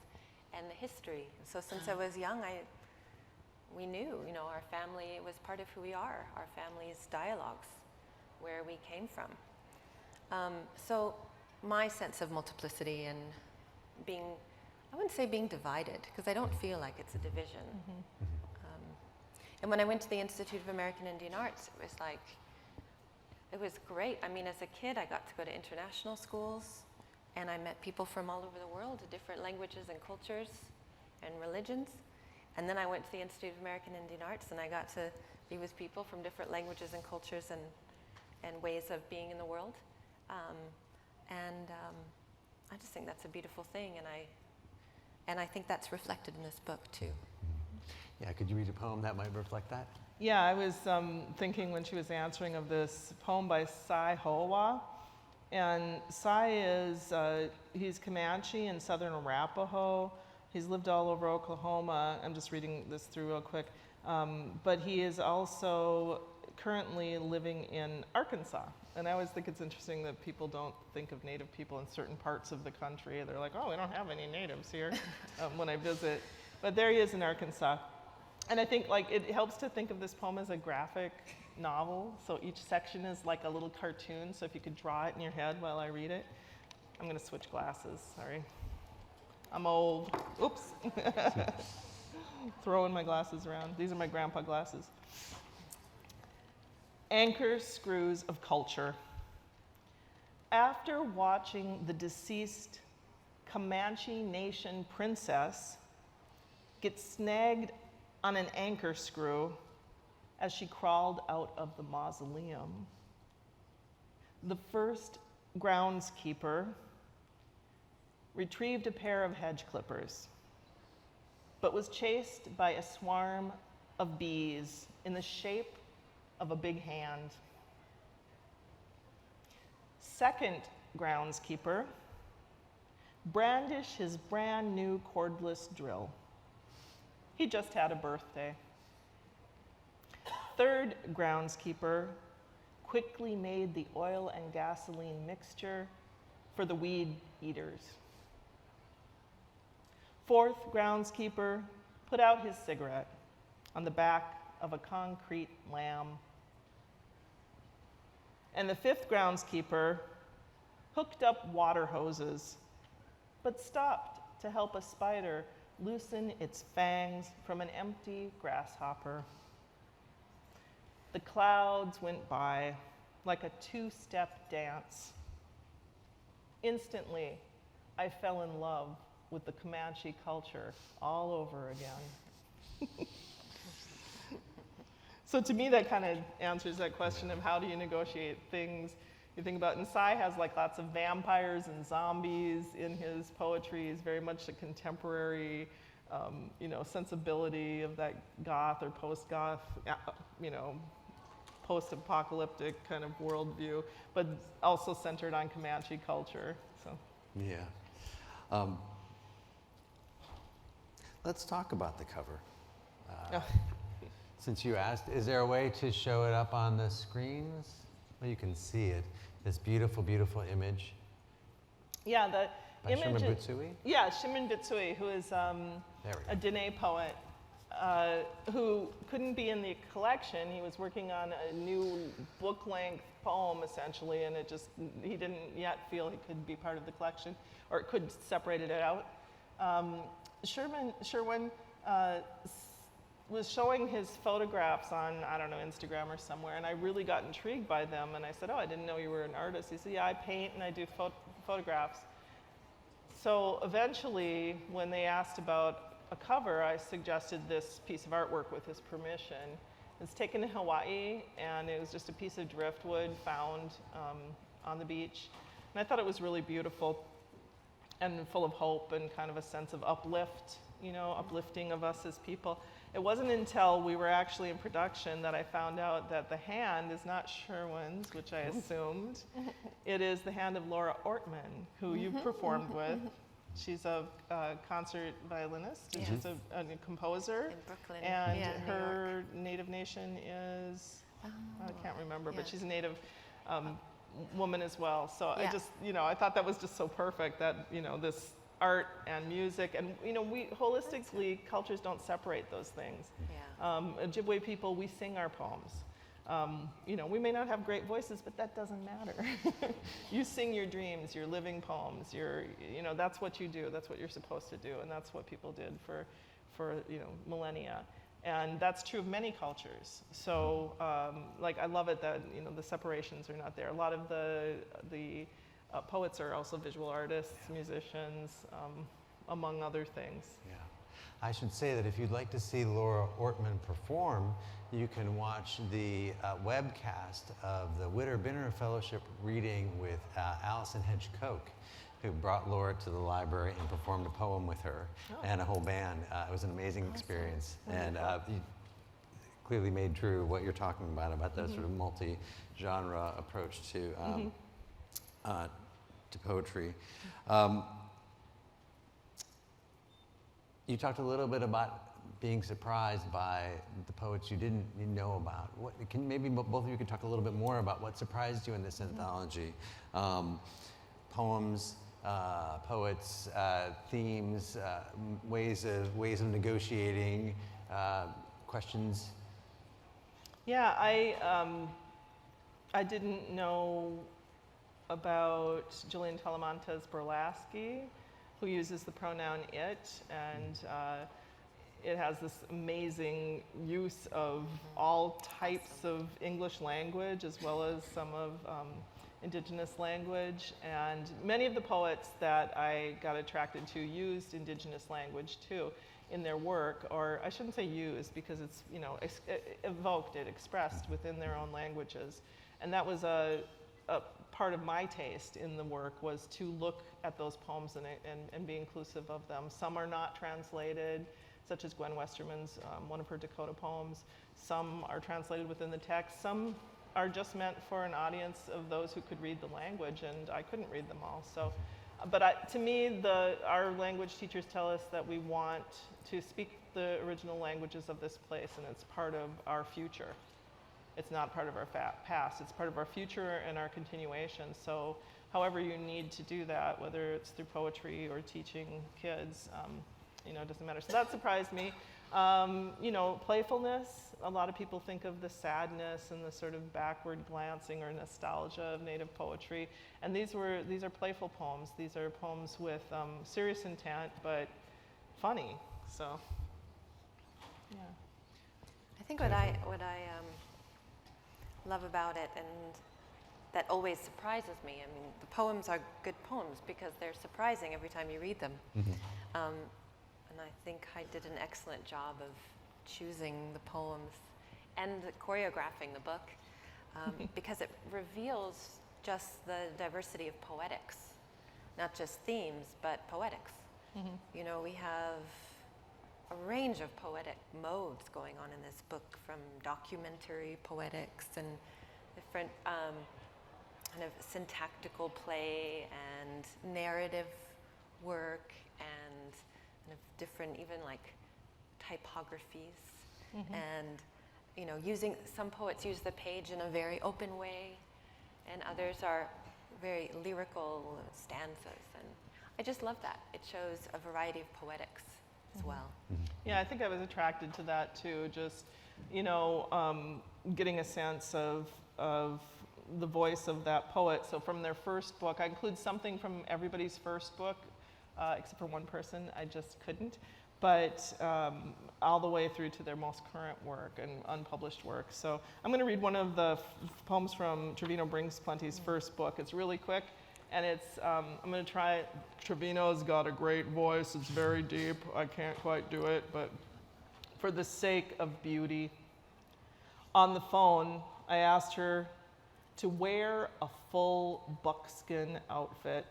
and the history. So since I was young, we knew, you know, our family was part of who we are, our family's dialogues. where we came from. So my sense of multiplicity and being, I wouldn't say being divided, because I don't feel like it's a division. And when I went to the Institute of American Indian Arts, it was great. I mean, as a kid, I got to go to international schools, and I met people from all over the world, different languages and cultures and religions. And then I went to the Institute of American Indian Arts, and I got to be with people from different languages and cultures and ways of being in the world. I just think that's a beautiful thing, and I think that's reflected in this book too. Yeah, could you read a poem that might reflect that? Yeah, I was thinking when she was answering of this poem by Cy Hoa. And Cy is, he's Comanche and Southern Arapaho. He's lived all over Oklahoma. I'm just reading this through real quick. But he is also currently living in Arkansas. And I always think it's interesting that people don't think of Native people in certain parts of the country. They're like, oh, we don't have any natives here when I visit. But there he is in Arkansas. And I think it helps to think of this poem as a graphic novel. So each section is like a little cartoon. So if you could draw it in your head while I read it. I'm going to switch glasses, sorry. I'm old. Oops. Throwing my glasses around. These are my grandpa glasses. Anchor screws of culture. After watching the deceased Comanche Nation princess get snagged on an anchor screw as she crawled out of the mausoleum, the first groundskeeper retrieved a pair of hedge clippers, but was chased by a swarm of bees in the shape of a big hand. Second groundskeeper brandished his brand new cordless drill. He just had a birthday. Third groundskeeper quickly made the oil and gasoline mixture for the weed eaters. Fourth groundskeeper put out his cigarette on the back of a concrete lamb. And the fifth groundskeeper hooked up water hoses, but stopped to help a spider loosen its fangs from an empty grasshopper. The clouds went by like a two-step dance. Instantly, I fell in love with the Comanche culture all over again. So to me, that kind of answers that question of how do you negotiate things. You think about, and Cy has lots of vampires and zombies in his poetry. He's very much a contemporary, sensibility of that goth or post-goth, post-apocalyptic kind of worldview, but also centered on Comanche culture. So. Yeah. Let's talk about the cover. Since you asked, is there a way to show it up on the screens? Well, you can see it. This beautiful, beautiful image. Yeah, the by image. Shimon Bitsui? Yeah, Shimon Bitsui, who is Adonai Poet, who couldn't be in the collection. He was working on a new book-length poem, essentially, and he didn't yet feel he could be part of the collection, or could separate it out. Sherwin was showing his photographs on, I don't know, Instagram or somewhere, and I really got intrigued by them, and I said, oh, I didn't know you were an artist. He said, yeah, I paint and I do photographs. So eventually, when they asked about a cover, I suggested this piece of artwork with his permission. It's taken in Hawaii, and it was just a piece of driftwood found on the beach. And I thought it was really beautiful and full of hope and kind of a sense of uplifting of us as people. It wasn't until we were actually in production that I found out that the hand is not Sherwin's, which I assumed. It is the hand of Laura Ortman, who you've performed with. She's a concert violinist, and she's a composer. In Brooklyn. And yeah, her native nation is, I can't remember, but she's a native woman as well. So I just, I thought that was just so perfect that, this art and music, and we holistically, cultures don't separate those things. Yeah. Ojibwe people, we sing our poems. You know, we may not have great voices, but that doesn't matter. You sing your dreams, your living poems, you know, that's what you do, that's what you're supposed to do, and that's what people did for you know, millennia. And that's true of many cultures. So, like, I love it that, you know, the separations are not there. A lot of the poets are also visual artists, musicians, among other things. Yeah. I should say that if you'd like to see Laura Ortman perform, you can watch the webcast of the Witter Binner Fellowship reading with Allison Hedge Koch, who brought Laura to the library and performed a poem with her and a whole band. It was an amazing experience. And you clearly made true what you're talking about the sort of multi-genre approach to poetry. You talked a little bit about being surprised by the poets you didn't know about. What, maybe both of you could talk a little bit more about what surprised you in this anthology? Poems, poets, themes, ways of negotiating, questions. Yeah, I didn't know about Julian Talamante's Burlesque, who uses the pronoun it, and it has this amazing use of all types of English language as well as some of indigenous language. And many of the poets that I got attracted to used indigenous language too in their work, or I shouldn't say used because it's, you know, evoked it, expressed within their own languages. And that was a part of my taste in the work, was to look at those poems and be inclusive of them. Some are not translated, such as Gwen Westerman's, one of her Dakota poems. Some are translated within the text. Some are just meant for an audience of those who could read the language, and I couldn't read them all. So, but to me, our language teachers tell us that we want to speak the original languages of this place, and it's part of our future. It's not part of our past, it's part of our future and our continuation. So however you need to do that, whether it's through poetry or teaching kids, you know, it doesn't matter. So that surprised me. You know, playfulness. A lot of people think of the sadness and the sort of backward glancing or nostalgia of Native poetry. And these are playful poems. These are poems with serious intent, but funny. So, yeah. I think what I love about it, and that always surprises me. I mean, the poems are good poems because they're surprising every time you read them. And I think I did an excellent job of choosing the poems and choreographing the book because it reveals just the diversity of poetics, not just themes, but poetics. You know, we have a range of poetic modes going on in this book, from documentary poetics and different kind of syntactical play and narrative work and kind of different, even like typographies. And, you know, some poets use the page in a very open way, and others are very lyrical stanzas. And I just love that. It shows a variety of poetics as well. Yeah, I think I was attracted to that too, just, you know, getting a sense of the voice of that poet. So from their first book, I include something from everybody's first book, except for one person, I just couldn't, but all the way through to their most current work and unpublished work. So I'm gonna read one of the poems from Trevino Brings Plenty's first book. It's really quick. And it's, I'm going to try it. Trevino's got a great voice. It's very deep. I can't quite do it, but for the sake of beauty. On the phone, I asked her to wear a full buckskin outfit,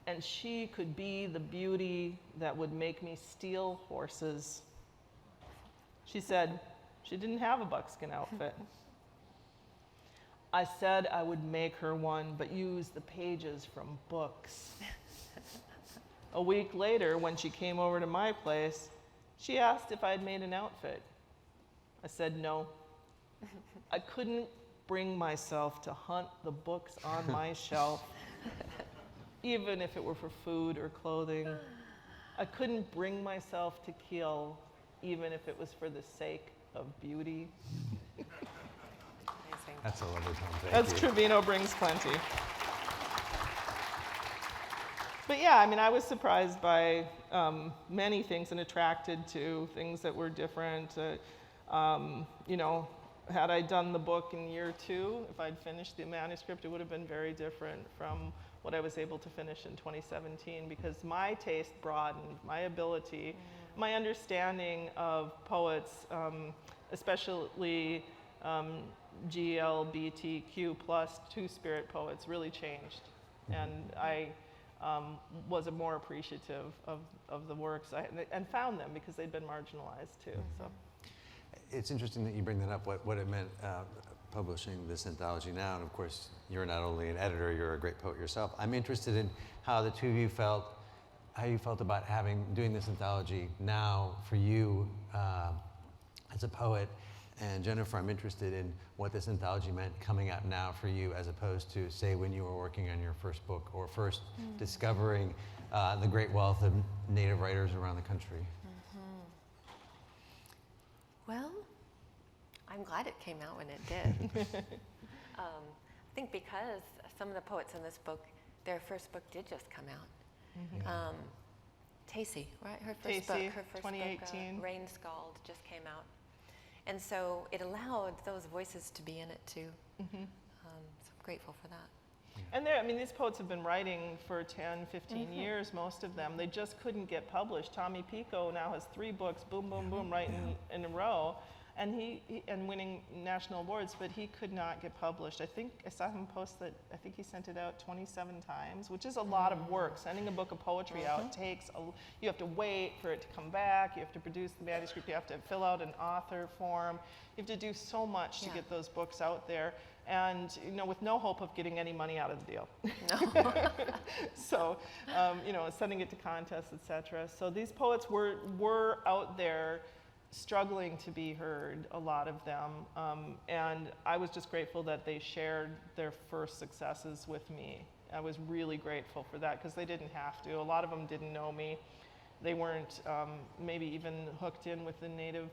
and she could be the beauty that would make me steal horses. She said she didn't have a buckskin outfit. I said I would make her one, but use the pages from books. A week later, when she came over to my place, she asked if I'd made an outfit. I said no. I couldn't bring myself to hunt the books on my shelf, even if it were for food or clothing. I couldn't bring myself to kill, even if it was for the sake of beauty. That's a lovely poem. Thank As you. Trevino brings plenty. But yeah, I mean, I was surprised by many things and attracted to things that were different. You know, had I done the book in year 2, if I'd finished the manuscript, it would have been very different from what I was able to finish in 2017, because my taste broadened, my ability, my understanding of poets, especially GLBTQ plus two-spirit poets, really changed. And I was more appreciative of the works and found them because they'd been marginalized too. So. It's interesting that you bring that up, what it meant publishing this anthology now. And of course, you're not only an editor, you're a great poet yourself. I'm interested in how the two of you felt, how you felt about doing this anthology now for you as a poet. And Jennifer, I'm interested in what this anthology meant coming out now for you, as opposed to, say, when you were working on your first book or first discovering the great wealth of Native writers around the country. Well, I'm glad it came out when it did. I think because some of the poets in this book, their first book did just come out. Tacy, right? Her first book, 2018. Rain Scald, just came out. And so it allowed those voices to be in it too. So I'm grateful for that. And I mean, these poets have been writing for 10, 15 years, most of them. They just couldn't get published. Tommy Pico now has 3 books, boom, boom, boom, right in a row, and and winning national awards, but he could not get published. I think I saw him post that, I think he sent it out 27 times, which is a lot of work. Sending a book of poetry out takes, you have to wait for it to come back, you have to produce the manuscript, you have to fill out an author form, you have to do so much to get those books out there. And you know, with no hope of getting any money out of the deal. No. So, you know, sending it to contests, etc. So these poets were out there struggling to be heard, a lot of them. And I was just grateful that they shared their first successes with me. I was really grateful for that because they didn't have to. A lot of them didn't know me. They weren't maybe even hooked in with the Native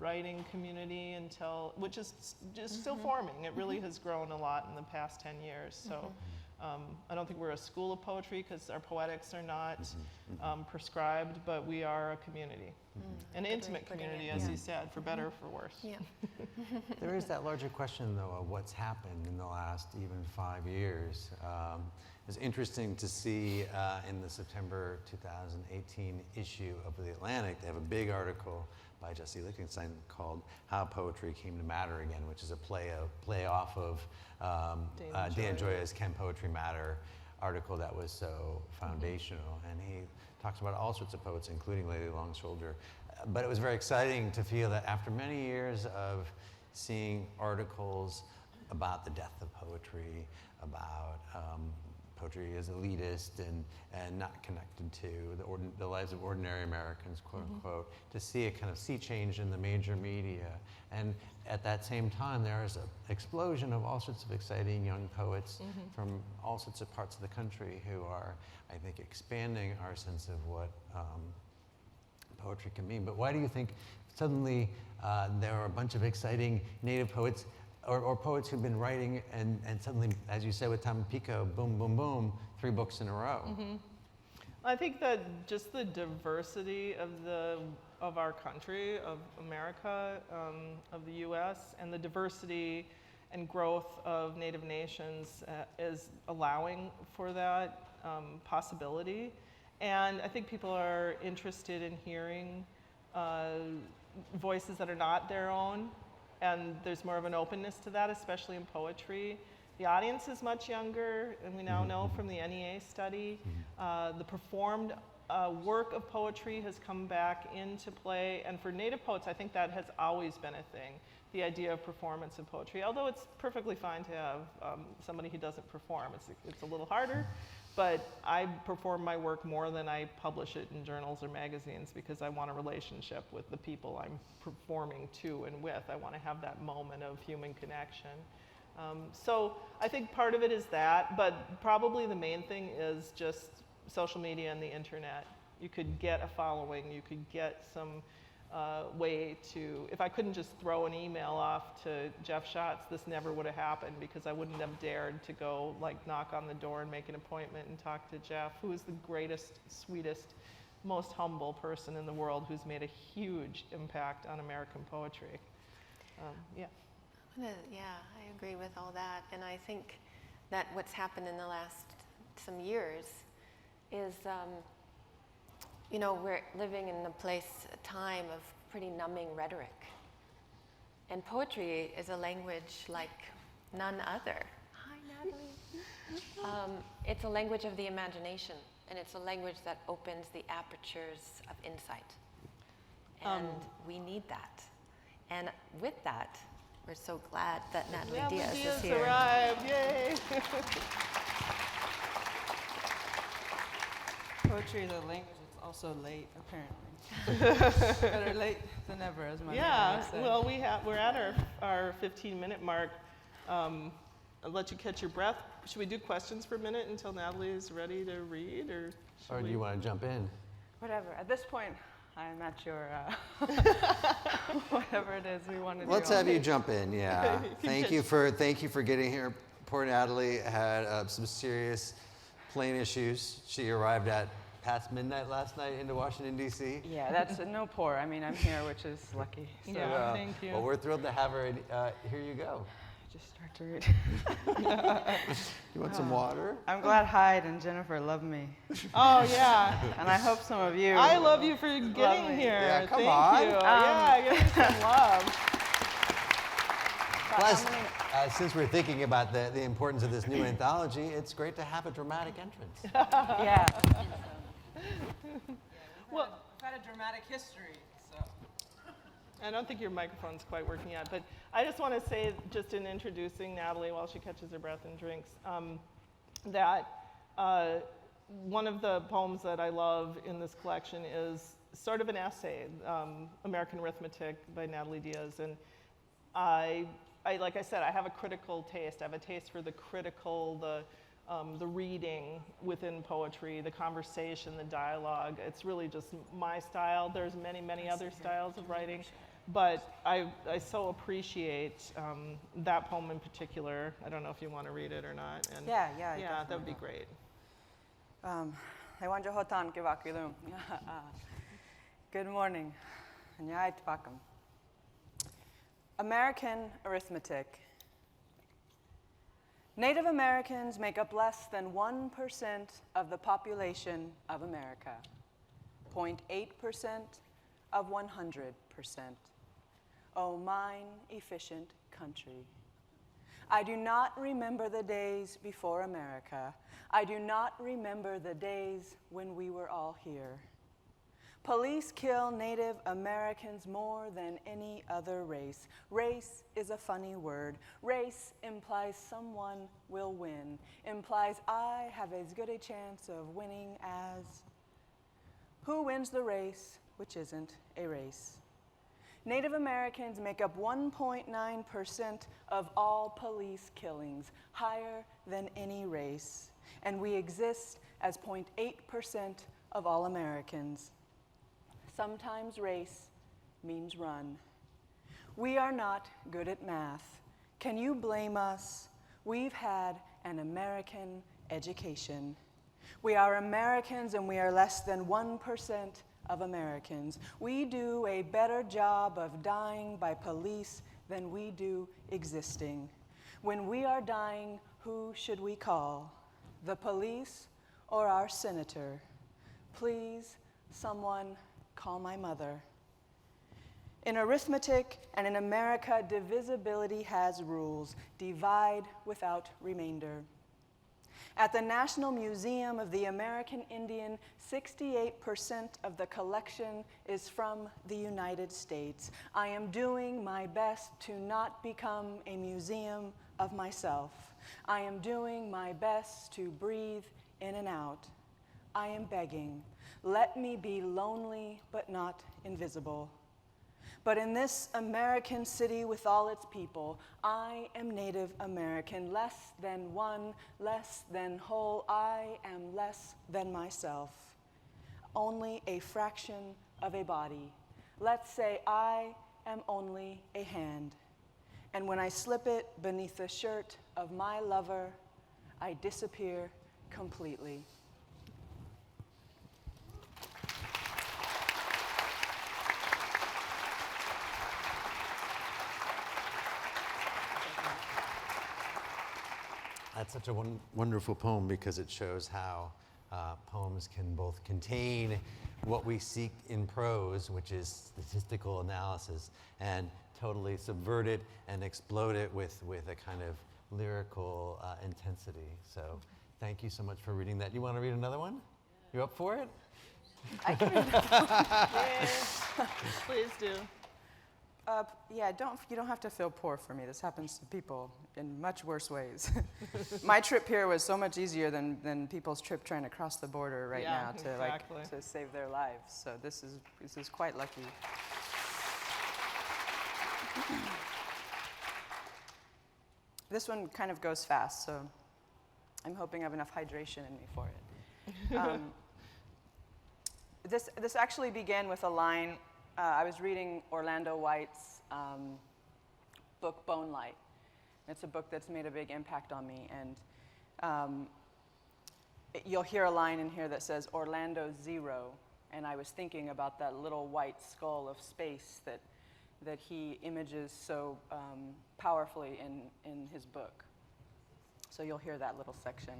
writing community until, which is just still forming. It really has grown a lot in the past 10 years. So I don't think we're a school of poetry because our poetics are not prescribed, but we are a community. An intimate community, as you said, for better or for worse. Yeah. There is that larger question, though, of what's happened in the last even 5 years. It's interesting to see in the September 2018 issue of The Atlantic, they have a big article by Jesse Lichtenstein called How Poetry Came to Matter Again, which is a play off of Dan Gioia's Can Poetry Matter article that was so foundational. And he talks about all sorts of poets, including Lady Long Soldier. But it was very exciting to feel that after many years of seeing articles about the death of poetry, about poetry as elitist and not connected to the lives of ordinary Americans, quote unquote, to see a kind of sea change in the major media. And at that same time, there is an explosion of all sorts of exciting young poets from all sorts of parts of the country who are, I think, expanding our sense of what poetry can mean. But why do you think suddenly there are a bunch of exciting Native poets or poets who've been writing and suddenly, as you said with Tommy Pico, boom, boom, boom, 3 books in a row? I think that just the diversity of our country, of America, of the U.S., and the diversity and growth of Native nations is allowing for that possibility. And I think people are interested in hearing voices that are not their own, and there's more of an openness to that, especially in poetry. The audience is much younger, and we now know from the NEA study, the performed work of poetry has come back into play, and for Native poets, I think that has always been a thing, the idea of performance of poetry, although it's perfectly fine to have somebody who doesn't perform. It's a little harder, but I perform my work more than I publish it in journals or magazines because I want a relationship with the people I'm performing to and with. I want to have that moment of human connection. So I think part of it is that, but probably the main thing is just social media and the internet. You could get a following, you could get some way to, if I couldn't just throw an email off to Jeff Schatz, this never would have happened because I wouldn't have dared to go like knock on the door and make an appointment and talk to Jeff, who is the greatest, sweetest, most humble person in the world who's made a huge impact on American poetry. Yeah. Yeah, I agree with all that. And I think that what's happened in the last some years is, you know, we're living in a time of pretty numbing rhetoric. And poetry is a language like none other. Hi, Natalie. It's a language of the imagination, and it's a language that opens the apertures of insight. And we need that. And with that, we're so glad that Natalie Diaz is here. Arrived, yay! Poetry is a language that's also late, apparently. Better late than never, as my Yeah, mother said. well, we're at our 15-minute mark. I'll let you catch your breath. Should we do questions for a minute until Natalie is ready to read, or Or do you want to jump in? Whatever. At this point, I am at your, whatever it is we want to do. Let's have you jump in, yeah. You Thank you for getting here. Poor Natalie had some serious plane issues. She arrived at past midnight last night into Washington, D.C. Yeah, that's no poor. I mean, I'm here, which is lucky. So Yeah. Thank you. Well, we're thrilled to have her. And, here you go. just start to read. You want some water? I'm glad Heid and Jennifer love me. Oh, yeah. And I hope some of you. I love you for me. getting here. Yeah, come Thank on. you. Yeah, give me some love. Plus, since we're thinking about the importance of this new anthology, it's great to have a dramatic entrance. Yeah. Well, I've had a dramatic history, so. I don't think your microphone's quite working yet, but I just want to say, just in introducing Natalie while she catches her breath and drinks, that one of the poems that I love in this collection is sort of an essay, American Arithmetic by Natalie Diaz. And I, like I said, I have a critical taste. I have a taste for the critical, the reading within poetry, the conversation, the dialogue. It's really just my style. There's many, many other styles of writing, but I so appreciate that poem in particular. I don't know if you want to read it or not. And Yeah, that would be great. Good morning. American Arithmetic. Native Americans make up less than 1% of the population of America, 0.8% of 100%. Oh, mine efficient country. I do not remember the days before America. I do not remember the days when we were all here. Police kill Native Americans more than any other race. Race is a funny word. Race implies someone will win, implies I have as good a chance of winning as. Who wins the race, which isn't a race? Native Americans make up 1.9% of all police killings, higher than any race. And we exist as 0.8% of all Americans. Sometimes race means run. We are not good at math. Can you blame us? We've had an American education. We are Americans and we are less than 1% of Americans. We do a better job of dying by police than we do existing. When we are dying, who should we call? The police or our senator? Please, someone call my mother. In arithmetic and in America, divisibility has rules. Divide without remainder. At the National Museum of the American Indian, 68% of the collection is from the United States. I am doing my best to not become a museum of myself. I am doing my best to breathe in and out. I am begging. Let me be lonely, but not invisible. But in this American city with all its people, I am Native American, less than one, less than whole. I am less than myself. Only a fraction of a body. Let's say I am only a hand, and when I slip it beneath the shirt of my lover, I disappear completely. That's such a wonderful poem because it shows how poems can both contain what we seek in prose, which is statistical analysis, and totally subvert it and explode it with a kind of lyrical intensity. So thank you so much for reading that. You want to read another one? You up for it? I can read that. Yay. Please do. Yeah, you don't have to feel poor for me. This happens to people in much worse ways. My trip here was so much easier than people's trip trying to cross the border right now to exactly. to save their lives. So this is quite lucky. This one kind of goes fast, so I'm hoping I have enough hydration in me for it. This actually began with a line. I was reading Orlando White's book, Bone Light. It's a book that's made a big impact on me. And you'll hear a line in here that says, Orlando Zero. And I was thinking about that little white skull of space that he images so powerfully in his book. So you'll hear that little section.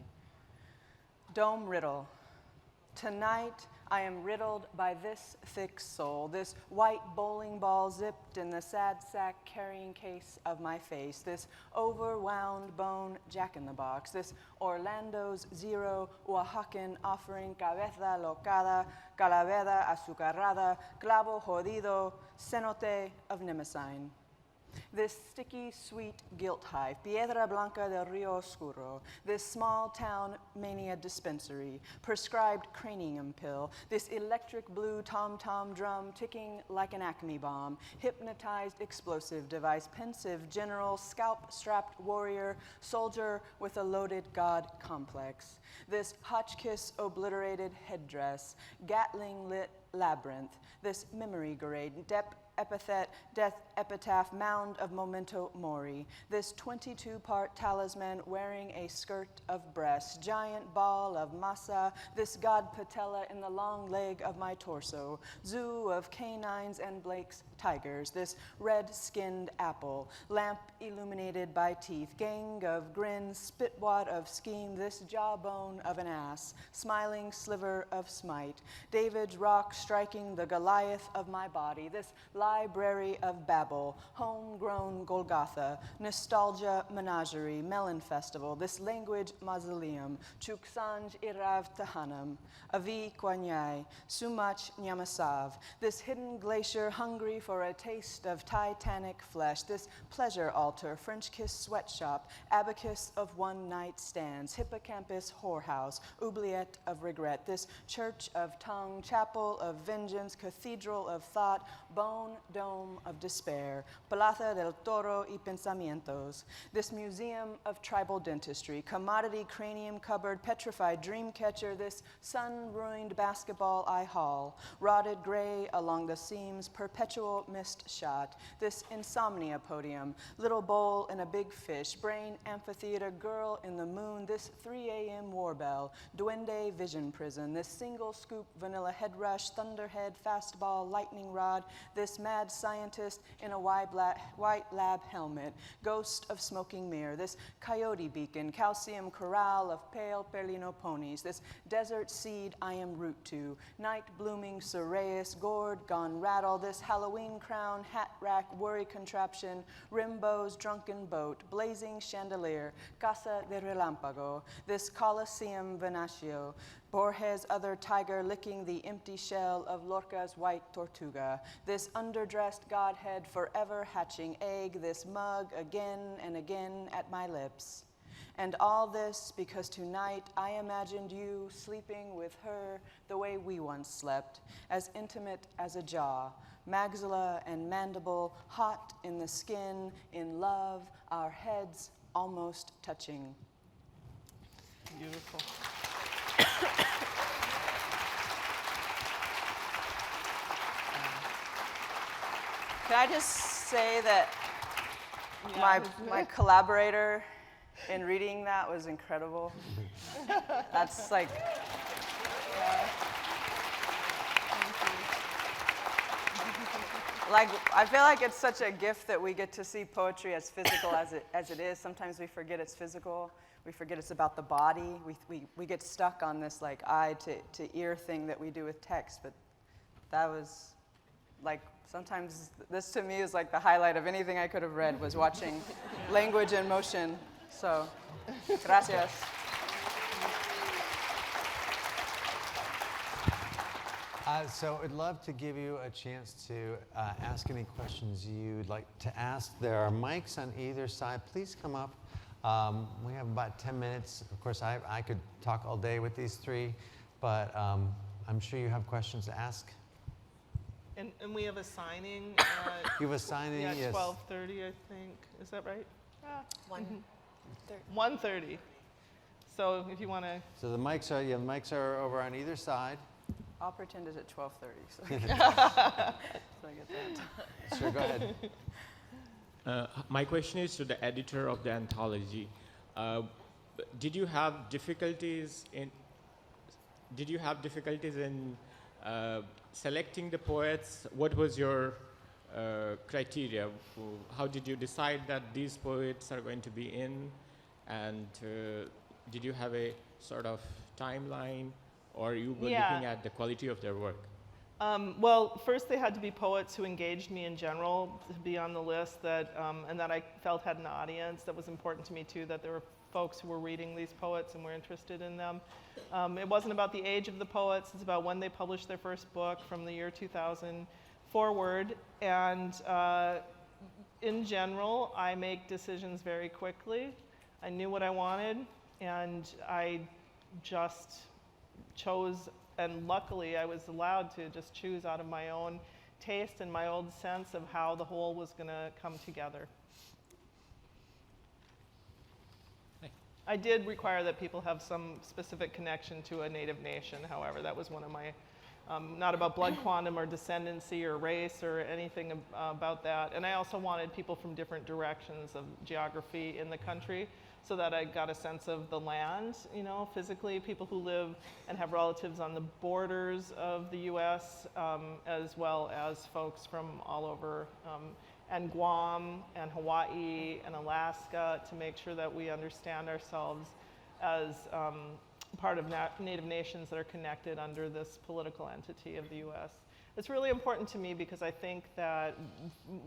Dome Riddle. Tonight, I am riddled by this thick soul, this white bowling ball zipped in the sad sack carrying case of my face, this overwound bone jack-in-the-box, this Orlando's Zero Oaxacan offering cabeza locada, calavera azucarada, clavo jodido, cenote of Nimesine. This sticky, sweet guilt hive, Piedra Blanca del Rio Oscuro, this small town mania dispensary, prescribed cranium pill, this electric blue tom-tom drum ticking like an Acme bomb, hypnotized explosive device, pensive general, scalp-strapped warrior, soldier with a loaded god complex, this Hotchkiss obliterated headdress, Gatling-lit labyrinth, this memory grade, epithet, death epitaph, mound of memento mori, this 22-part talisman wearing a skirt of breast, giant ball of masa, this god patella in the long leg of my torso, zoo of canines and Blake's tigers, this red-skinned apple, lamp illuminated by teeth, gang of grins, spitwad of scheme, this jawbone of an ass, smiling sliver of smite, David's rock striking the Goliath of my body, this library of Babel, homegrown Golgotha, nostalgia menagerie, melon festival, this language mausoleum, Chuksanj Irav Tahanam, Avi Kwanyai, Sumach Nyamasav, this hidden glacier hungry for a taste of Titanic flesh, this pleasure altar, French kiss sweatshop, abacus of one-night stands, hippocampus whorehouse, oubliette of regret, this church of tongue, chapel of vengeance, cathedral of thought, bone dome of despair, Plaza del Toro y Pensamientos, this museum of tribal dentistry, commodity cranium cupboard, petrified dream catcher, this sun-ruined basketball eye hall, rotted gray along the seams, perpetual missed shot, this insomnia podium, little bowl and a big fish, brain amphitheater, girl in the moon, this 3 a.m. war bell, duende vision prison, this single scoop vanilla head rush, thunderhead, fastball, lightning rod, this mad scientist in a white lab helmet, ghost of smoking mirror, this coyote beacon, calcium corral of pale perlino ponies, this desert seed I am root to, night blooming cereus, gourd gone rattle, this Halloween crown, hat rack, worry contraption, Rimbo's drunken boat, blazing chandelier, Casa de Relampago, this Colosseum Venatio, Borges' other tiger licking the empty shell of Lorca's white tortuga, this underdressed godhead forever hatching egg, this mug again and again at my lips. And all this because tonight I imagined you sleeping with her the way we once slept, as intimate as a jaw, maxilla and mandible, hot in the skin, in love, our heads almost touching. Beautiful. Can I just say that Yeah, my collaborator in reading that was incredible. That's like, I feel like it's such a gift that we get to see poetry as physical as it is. Sometimes we forget it's physical. We forget it's about the body. We get stuck on this like eye to ear thing that we do with text. But that was like, sometimes this to me is like the highlight of anything I could have read, was watching language in motion. So, gracias. So I'd love to give you a chance to ask any questions you'd like to ask. There are mics on either side. Please come up. We have about 10 minutes. Of course, I could talk all day with these three, but I'm sure you have questions to ask. And we have a signing You have a signing, at yes. 12:30, I think. Is that right? 1:30. 1:30. So if you want to. So the mics are over on either side. I'll pretend it's at 12:30, so I get that. Sure, go ahead. My question is to the editor of the anthology. Did you have difficulties in selecting the poets? What was your criteria? How did you decide that these poets are going to be in? And did you have a sort of timeline, or you were looking at the quality of their work? Well, first they had to be poets who engaged me in general to be on the list, and that I felt had an audience. That was important to me too, that there were folks who were reading these poets and were interested in them. It wasn't about the age of the poets, it's about when they published their first book from the year 2000 forward. And in general, I make decisions very quickly. I knew what I wanted, and I just chose, and luckily I was allowed to just choose out of my own taste and my own sense of how the whole was going to come together. Hi. I did require that people have some specific connection to a native nation, however. That was one of my, not about blood quantum or descendancy or race or anything about that. And I also wanted people from different directions of geography in the country, so that I got a sense of the land, you know, physically, people who live and have relatives on the borders of the US, as well as folks from all over, and Guam and Hawaii and Alaska, to make sure that we understand ourselves as part of native nations that are connected under this political entity of the US. It's really important to me because I think that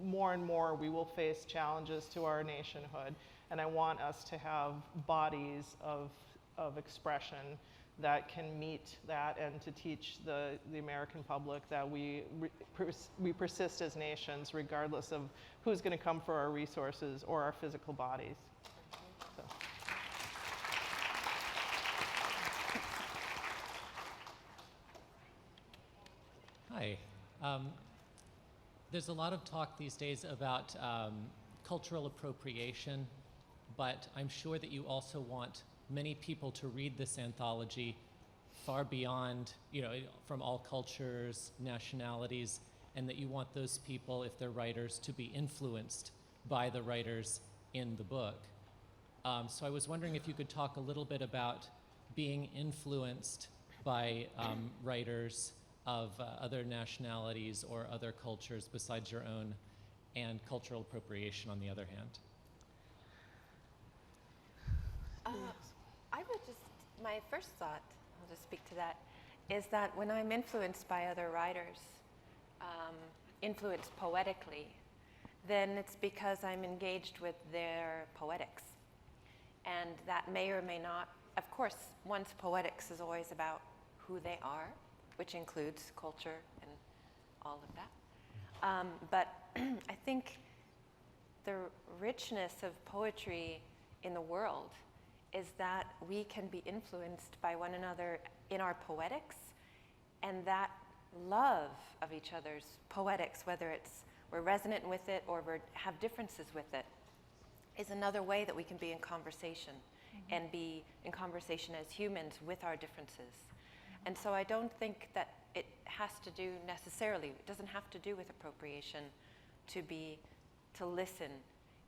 more and more we will face challenges to our nationhood. And I want us to have bodies of expression that can meet that, and to teach the American public that we persist as nations regardless of who's going to come for our resources or our physical bodies. So. Hi. There's a lot of talk these days about cultural appropriation, but I'm sure that you also want many people to read this anthology far beyond, you know, from all cultures, nationalities, and that you want those people, if they're writers, to be influenced by the writers in the book. So I was wondering if you could talk a little bit about being influenced by writers of other nationalities or other cultures besides your own, and cultural appropriation on the other hand. I would just, my first thought, I'll just speak to that, is that when I'm influenced by other writers, influenced poetically, then it's because I'm engaged with their poetics. And that may or may not, of course, one's poetics is always about who they are, which includes culture and all of that. But I think the richness of poetry in the world is that we can be influenced by one another in our poetics, and that love of each other's poetics, whether it's we're resonant with it or we have differences with it, is another way that we can be in conversation, and be in conversation as humans with our differences. And so I don't think that it has to do necessarily, it doesn't have to do with appropriation to listen,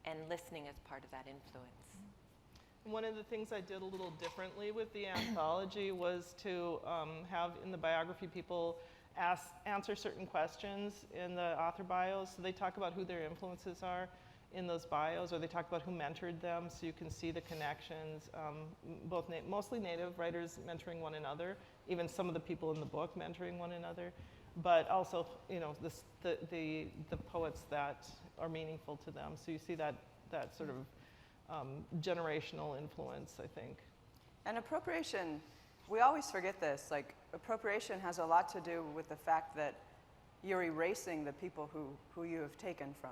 and listening as part of that influence. One of the things I did a little differently with the anthology was to have in the biography people answer certain questions in the author bios. So they talk about who their influences are in those bios, or they talk about who mentored them, so you can see the connections, mostly Native writers mentoring one another, even some of the people in the book mentoring one another, but also, you know, the poets that are meaningful to them. So you see that sort of generational influence, I think. And appropriation, we always forget this, like appropriation has a lot to do with the fact that you're erasing the people who you have taken from.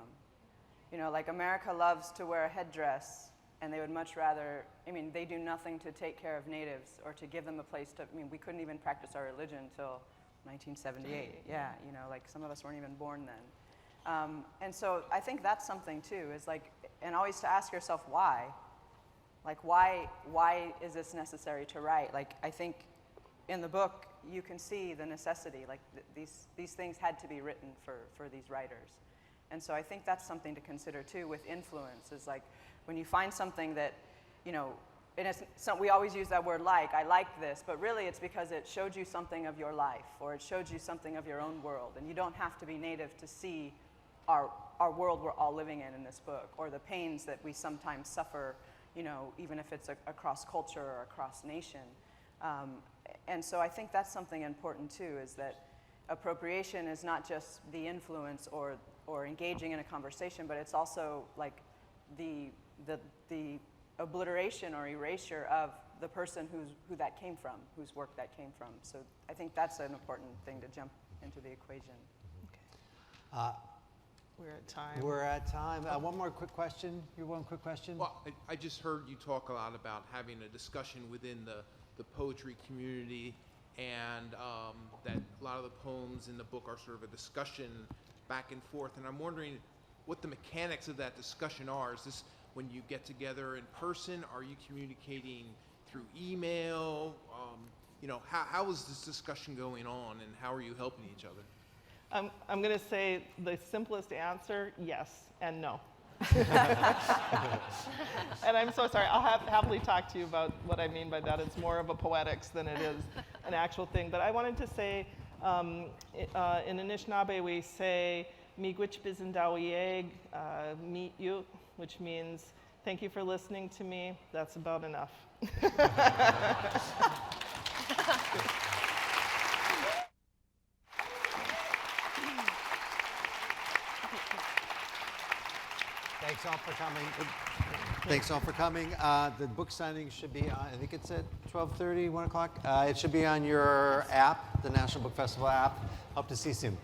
You know, like America loves to wear a headdress, and they would much rather, I mean, they do nothing to take care of natives or to give them a place to, I mean, we couldn't even practice our religion until 1978. Yeah, you know, like some of us weren't even born then. And so I think that's something too, is like, and always to ask yourself why. Like why is this necessary to write? Like I think in the book you can see the necessity, like these things had to be written for these writers. And so I think that's something to consider too with influence, is like when you find something that, you know, we always use that word like, I like this, but really it's because it showed you something of your life, or it showed you something of your own world. And you don't have to be Native to see our world we're all living in this book, or the pains that we sometimes suffer, you know, even if it's across culture or across nation. And so I think that's something important too, is that appropriation is not just the influence or engaging in a conversation, but it's also like the obliteration or erasure of the person who that came from, whose work that came from. So I think that's an important thing to jump into the equation. We're at time. We're at time. One more quick question. One quick question? Well, I just heard you talk a lot about having a discussion within the poetry community, and that a lot of the poems in the book are sort of a discussion back and forth. And I'm wondering what the mechanics of that discussion are. Is this when you get together in person? Are you communicating through email? You know, how is this discussion going on, and how are you helping each other? I'm going to say the simplest answer, yes and no. And I'm so sorry. I'll happily talk to you about what I mean by that. It's more of a poetics than it is an actual thing. But I wanted to say, in Anishinaabe, we say, Miigwich Bizindawieg, meet you, which means, thank you for listening to me. That's about enough. Thanks all for coming. Thanks all for coming. The book signing should be on, I think it's at 12:30, 1 o'clock. It should be on your app, the National Book Festival app. Hope to see you soon.